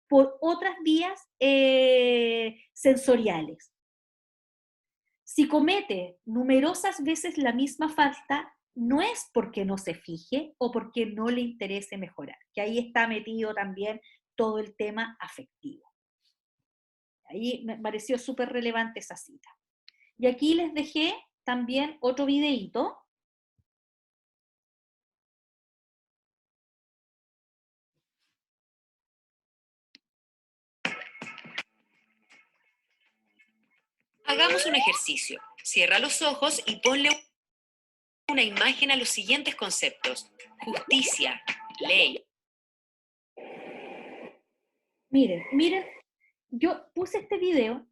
por otras vías sensoriales. Si comete numerosas veces la misma falta, no es porque no se fije o porque no le interese mejorar, que ahí está metido también todo el tema afectivo. Ahí me pareció súper relevante esa cita. Y aquí les dejé también otro videíto. Hagamos un ejercicio. Cierra los ojos y ponle una imagen a los siguientes conceptos: justicia, ley. Miren, yo puse este video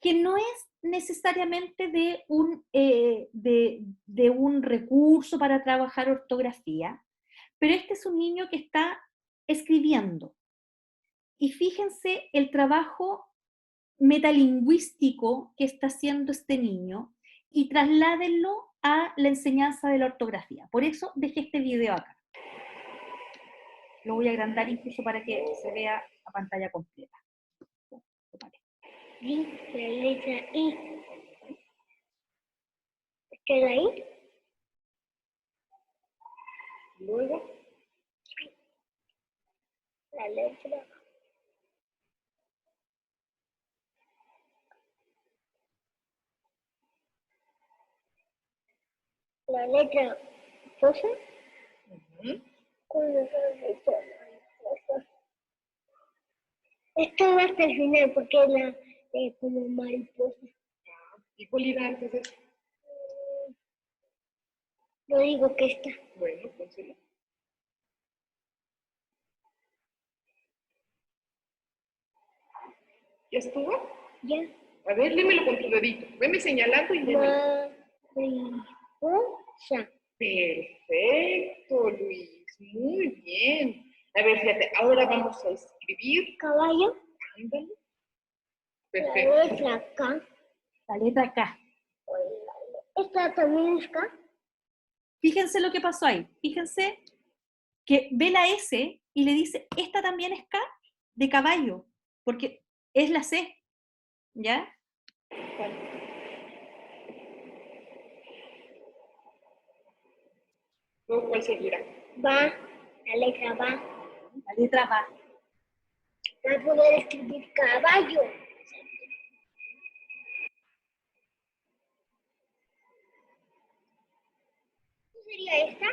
que no es necesariamente de un recurso para trabajar ortografía, pero este es un niño que está escribiendo. Y fíjense el trabajo metalingüístico que está haciendo este niño y trasládenlo a la enseñanza de la ortografía. Por eso dejé este video acá. Lo voy a agrandar incluso para que se vea a pantalla completa. La letra I. ¿Queda ahí? Luego. La letra. La letra rosa. Con la letra rosa. Esto va hasta el final porque es la como mariposa. ¿Y cuál iba antes de eso? No digo que está. Bueno, pónselo. ¿Ya estuvo? Ya. A ver, lémelo con tu dedito. Veme señalando y lémelo. Mariposa. Perfecto, Luis. Muy bien. A ver, fíjate, ahora vamos a escribir. Caballo. Ándale. La Perfecto. letra K. La letra K. Esta también es K. Fíjense lo que pasó ahí. Fíjense que ve la S y le dice, esta también es K de caballo, porque es la C, ¿ya? Luego, ¿cuál seguirá? Va, la letra va. La letra va. Va a poder escribir caballo. ¿Qué sería esta?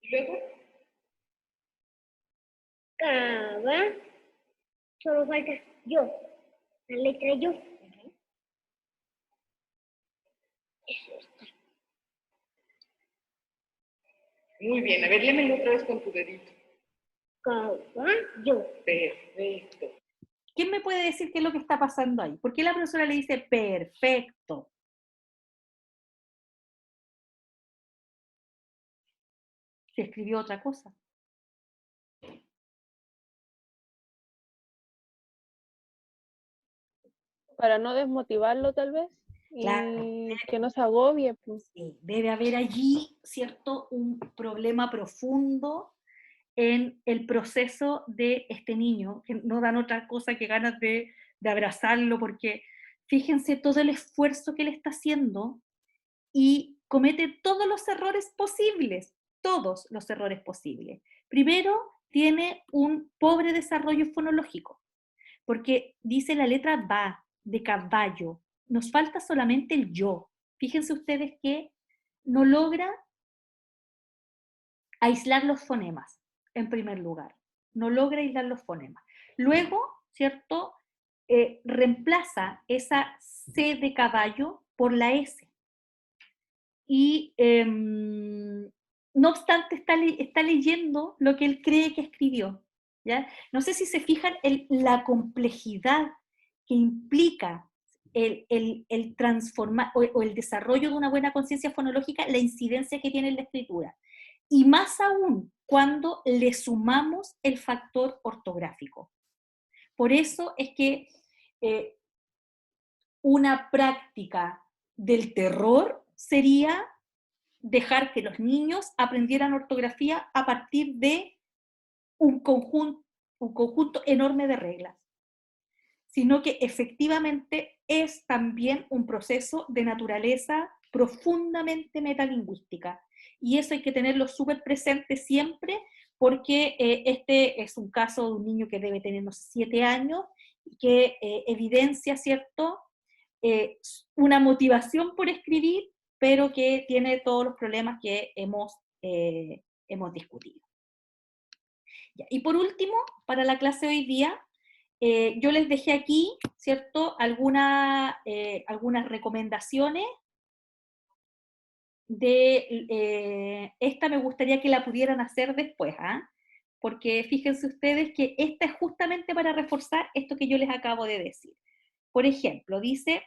Y luego, Cava. Solo falta yo. La letra yo. Es esta. muy bien. A ver, léemelo otra vez con tu dedito. Caballo. Perfecto. ¿Quién me puede decir qué es lo que está pasando ahí? ¿Por qué la profesora le dice perfecto? Se escribió otra cosa. Para no desmotivarlo tal vez Claro. y que no se agobie, pues. Sí, debe haber allí, ¿cierto?, un problema profundo en el proceso de este niño, que no dan otra cosa que ganas de abrazarlo, porque fíjense todo el esfuerzo que él está haciendo y comete todos los errores posibles, todos los errores posibles. Primero, tiene un pobre desarrollo fonológico, porque dice la letra va, de caballo, nos falta solamente el yo. Fíjense ustedes que no logra aislar los fonemas, en primer lugar. No logra aislar los fonemas. Luego, ¿cierto? Reemplaza esa C de caballo por la S. Y no obstante está leyendo lo que él cree que escribió. ¿Ya? No sé si se fijan en la complejidad que implica el transformar o el desarrollo de una buena conciencia fonológica, la incidencia que tiene en la escritura. Y más aún cuando le sumamos el factor ortográfico. Por eso es que una práctica del terror sería dejar que los niños aprendieran ortografía a partir de un conjunto enorme de reglas, sino que efectivamente es también un proceso de naturaleza profundamente metalingüística. Y eso hay que tenerlo súper presente siempre, porque este es un caso de un niño que debe tener unos 7 años, que evidencia, ¿cierto?, una motivación por escribir, pero que tiene todos los problemas que hemos discutido. Ya, y por último, para la clase de hoy día, yo les dejé aquí, ¿cierto?, algunas recomendaciones. Esta me gustaría que la pudieran hacer después, ¿ah? Porque fíjense ustedes que esta es justamente para reforzar esto que yo les acabo de decir. Por ejemplo, dice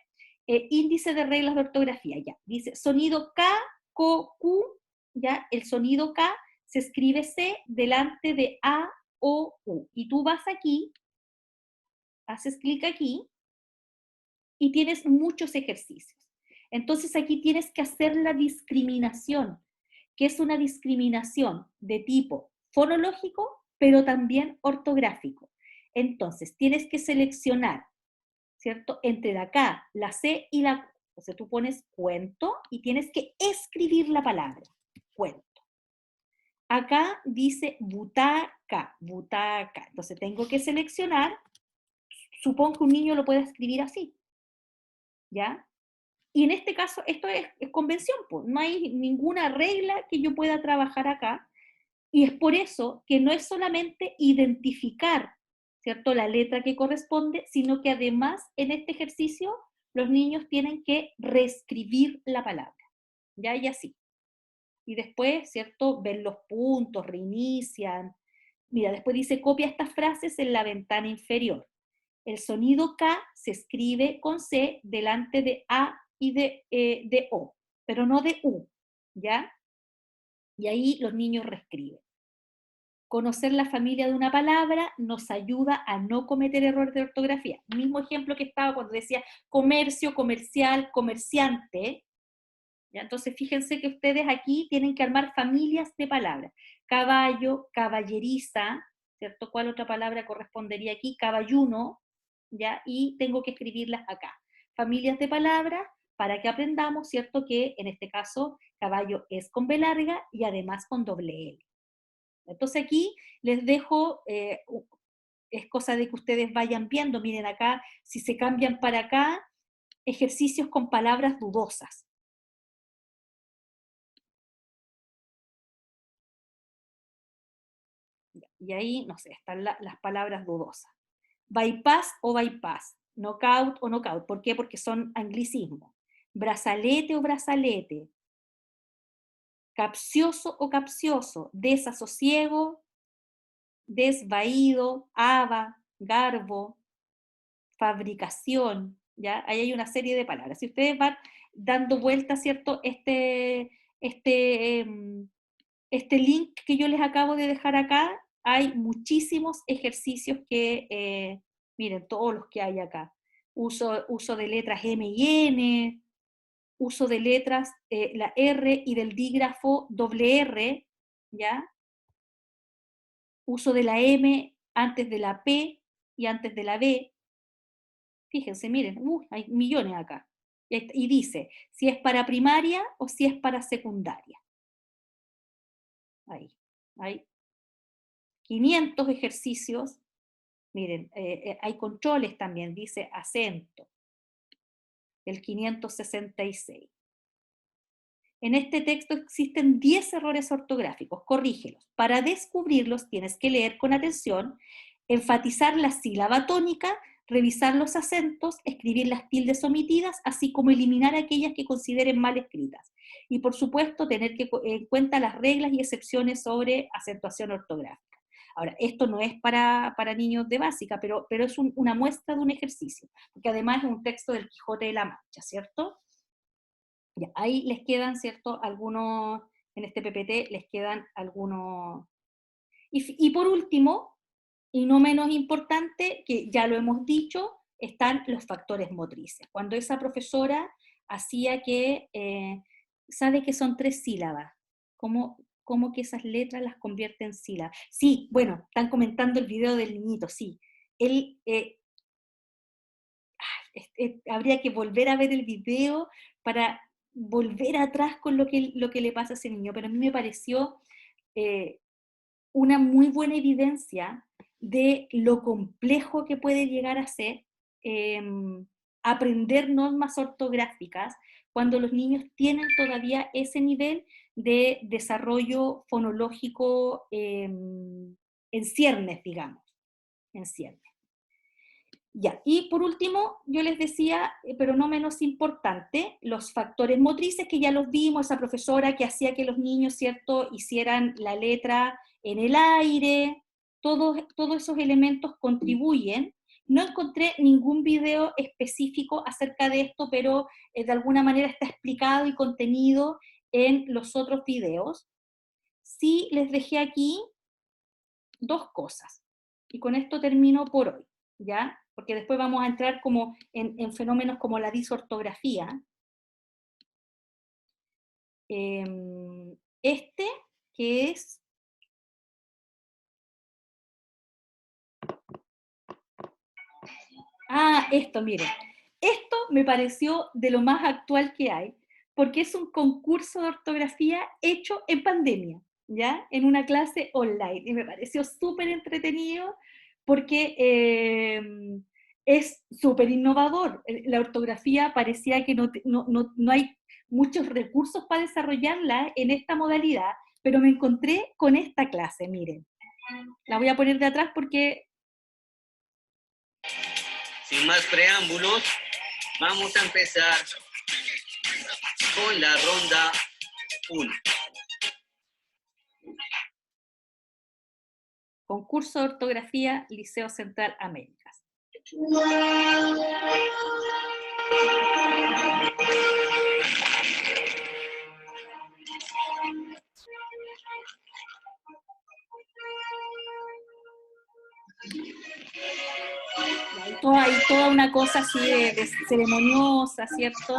índice de reglas de ortografía, ya. Dice sonido K, Ko, Q, ya. El sonido K se escribe C delante de A, O, U. Y tú vas aquí, haces clic aquí, y tienes muchos ejercicios. Entonces aquí tienes que hacer la discriminación, que es una discriminación de tipo fonológico, pero también ortográfico. Entonces tienes que seleccionar, ¿cierto?, entre la K, la C y la Q. Entonces tú pones cuento y tienes que escribir la palabra, cuento. Acá dice butaca, butaca. Entonces tengo que seleccionar, supongo que un niño lo puede escribir así, ¿ya? Y en este caso, esto es convención, pues, no hay ninguna regla que yo pueda trabajar acá, y es por eso que no es solamente identificar, ¿cierto?, la letra que corresponde, sino que además en este ejercicio los niños tienen que reescribir la palabra, ¿ya? Y así. Y después, ¿cierto?, ven los puntos, reinician. Mira, después dice copia estas frases en la ventana inferior. El sonido K se escribe con C delante de A y de O, pero no de U, ¿ya? Y ahí los niños reescriben. Conocer la familia de una palabra nos ayuda a no cometer errores de ortografía. Mismo ejemplo que estaba cuando decía comercio, comercial, comerciante. ¿Ya? Entonces fíjense que ustedes aquí tienen que armar familias de palabras. Caballo, caballeriza, ¿cierto? ¿Cuál otra palabra correspondería aquí? Caballuno, ¿ya? Y tengo que escribirlas acá. Familias de palabras para que aprendamos, ¿cierto? Que en este caso caballo es con B larga y además con doble L. Entonces aquí les dejo, es cosa de que ustedes vayan viendo, miren acá, si se cambian para acá, ejercicios con palabras dudosas. Y ahí, no sé, están las palabras dudosas. Bypass o bypass, knockout o knockout. ¿Por qué? Porque son anglicismos. Brazalete o brazalete, capcioso o capcioso, desasosiego, desvaído, haba, garbo, fabricación, ¿ya? Ahí hay una serie de palabras. Si ustedes van dando vuelta, ¿cierto? Este link que yo les acabo de dejar acá, hay muchísimos ejercicios que, miren, todos los que hay acá. Uso de letras M y N, uso de letras, la R y del dígrafo doble R, ¿ya? Uso de la M antes de la P y antes de la B. Fíjense, miren, hay millones acá. Y dice, si es para primaria o si es para secundaria. Ahí, hay 500 ejercicios. Miren, hay controles también, dice acento, el 566. En este texto existen 10 errores ortográficos, corrígelos. Para descubrirlos tienes que leer con atención, enfatizar la sílaba tónica, revisar los acentos, escribir las tildes omitidas, así como eliminar aquellas que consideren mal escritas. Y por supuesto, tener en cuenta las reglas y excepciones sobre acentuación ortográfica. Ahora, esto no es para niños de básica, pero es una muestra de un ejercicio, porque además es un texto del Quijote de la Mancha, ¿cierto? Ya, ahí les quedan, ¿cierto? Algunos, en este PPT les quedan algunos. Y por último, y no menos importante, que ya lo hemos dicho, están los factores motrices. Cuando esa profesora hacía que, sabe que son 3 sílabas, ¿cómo que esas letras las convierte en sílabas? Sí, bueno, están comentando el video del niñito, sí. Él, habría que volver a ver el video para volver atrás con lo que le pasa a ese niño, pero a mí me pareció una muy buena evidencia de lo complejo que puede llegar a ser aprender normas ortográficas cuando los niños tienen todavía ese nivel de desarrollo fonológico en ciernes, digamos, en ciernes. Ya, y por último, yo les decía, pero no menos importante, los factores motrices que ya los vimos, esa profesora que hacía que los niños, ¿cierto?, hicieran la letra en el aire, todos esos elementos contribuyen. No encontré ningún video específico acerca de esto, pero de alguna manera está explicado y contenido en los otros videos. Sí les dejé aquí 2 cosas, y con esto termino por hoy, ¿ya? Porque después vamos a entrar como en fenómenos como la disortografía. Que es... esto, miren. Esto me pareció de lo más actual que hay, porque es un concurso de ortografía hecho en pandemia, ¿ya? En una clase online, y me pareció súper entretenido, porque es súper innovador. La ortografía parecía que no hay muchos recursos para desarrollarla en esta modalidad, pero me encontré con esta clase, miren. La voy a poner de atrás porque... Sin más preámbulos, vamos a empezar con la ronda 1. Concurso de ortografía, Liceo Central Américas. Hay toda una cosa así de ceremoniosa, ¿cierto?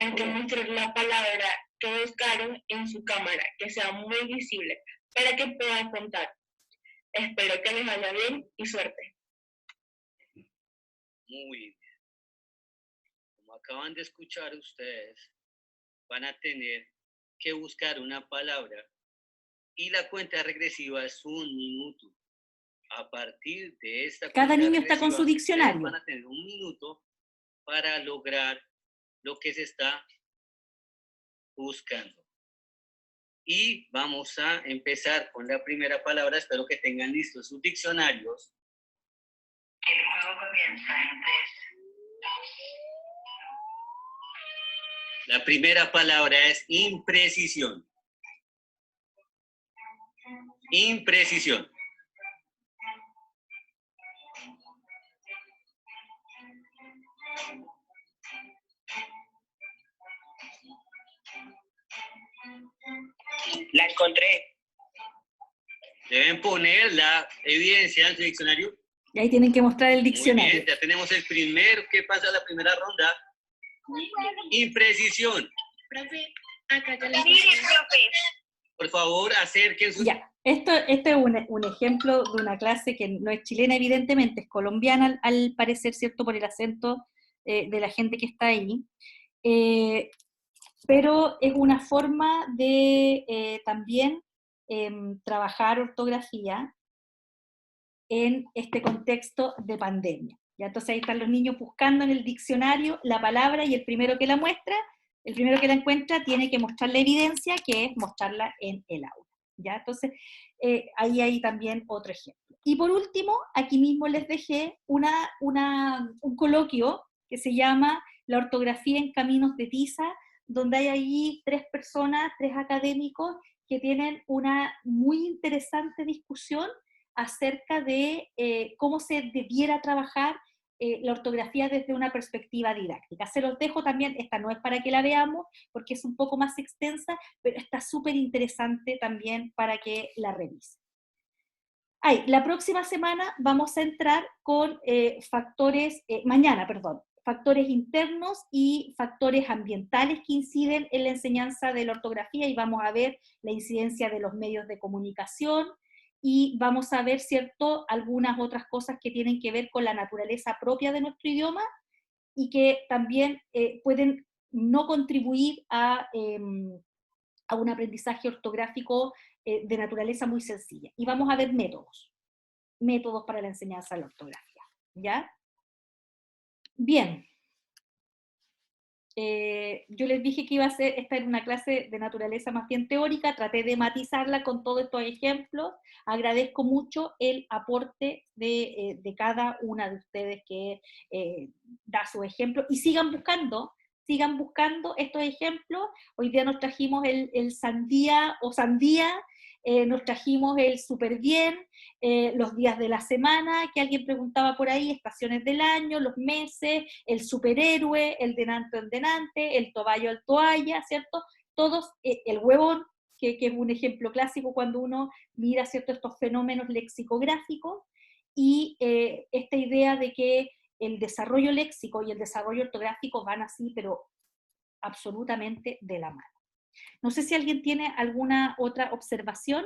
Antes de mostrar la palabra que buscaron en su cámara, que sea muy visible, para que puedan contar. Espero que les vaya bien y suerte. Muy bien. Como acaban de escuchar ustedes, van a tener que buscar una palabra y la cuenta regresiva es 1 minuto. A partir de esta Cada cuenta niño está con su regresiva, diccionario. ustedes van a tener 1 minuto para lograr lo que se está buscando. Y vamos a empezar con la primera palabra. Espero que tengan listos sus diccionarios. El juego comienza en 3, 2. La primera palabra es imprecisión. Imprecisión. La encontré. Deben poner la evidencia en su diccionario. Y ahí tienen que mostrar el Muy diccionario. bien, ya tenemos el primero. ¿Qué pasa en la primera ronda? Imprecisión. Profe, acá ya la Mire, profe. Por favor, acerquen su... Ya, esto es un ejemplo de una clase que no es chilena, evidentemente, es colombiana al parecer, ¿cierto? Por el acento de la gente que está ahí. Pero es una forma de también trabajar ortografía en este contexto de pandemia. ¿Ya? Entonces ahí están los niños buscando en el diccionario la palabra y el primero que la muestra, el primero que la encuentra tiene que mostrar la evidencia, que es mostrarla en el aula. ¿Ya? Entonces ahí hay también otro ejemplo. Y por último, aquí mismo les dejé un coloquio que se llama La ortografía en caminos de Pisa, donde hay allí 3 personas, 3 académicos, que tienen una muy interesante discusión acerca de cómo se debiera trabajar la ortografía desde una perspectiva didáctica. Se los dejo también, esta no es para que la veamos, porque es un poco más extensa, pero está súper interesante también para que la revisen. La próxima semana vamos a entrar con factores internos y factores ambientales que inciden en la enseñanza de la ortografía, y vamos a ver la incidencia de los medios de comunicación, y vamos a ver, ¿cierto?, algunas otras cosas que tienen que ver con la naturaleza propia de nuestro idioma, y que también pueden no contribuir a un aprendizaje ortográfico de naturaleza muy sencilla. Y vamos a ver métodos para la enseñanza de la ortografía, ¿ya? Bien. Yo les dije que esta era una clase de naturaleza más bien teórica, traté de matizarla con todos estos ejemplos. Agradezco mucho el aporte de cada una de ustedes que da su ejemplo, y sigan buscando estos ejemplos. Hoy día nos trajimos el sandía o sandía, nos trajimos el súper bien, los días de la semana, que alguien preguntaba por ahí, estaciones del año, los meses, el superhéroe, el denante en denante, el toballo al toalla, ¿cierto? Todos, el huevón, que es un ejemplo clásico cuando uno mira, ¿cierto?, estos fenómenos lexicográficos, y esta idea de que el desarrollo léxico y el desarrollo ortográfico van así, pero absolutamente de la mano. No sé si alguien tiene alguna otra observación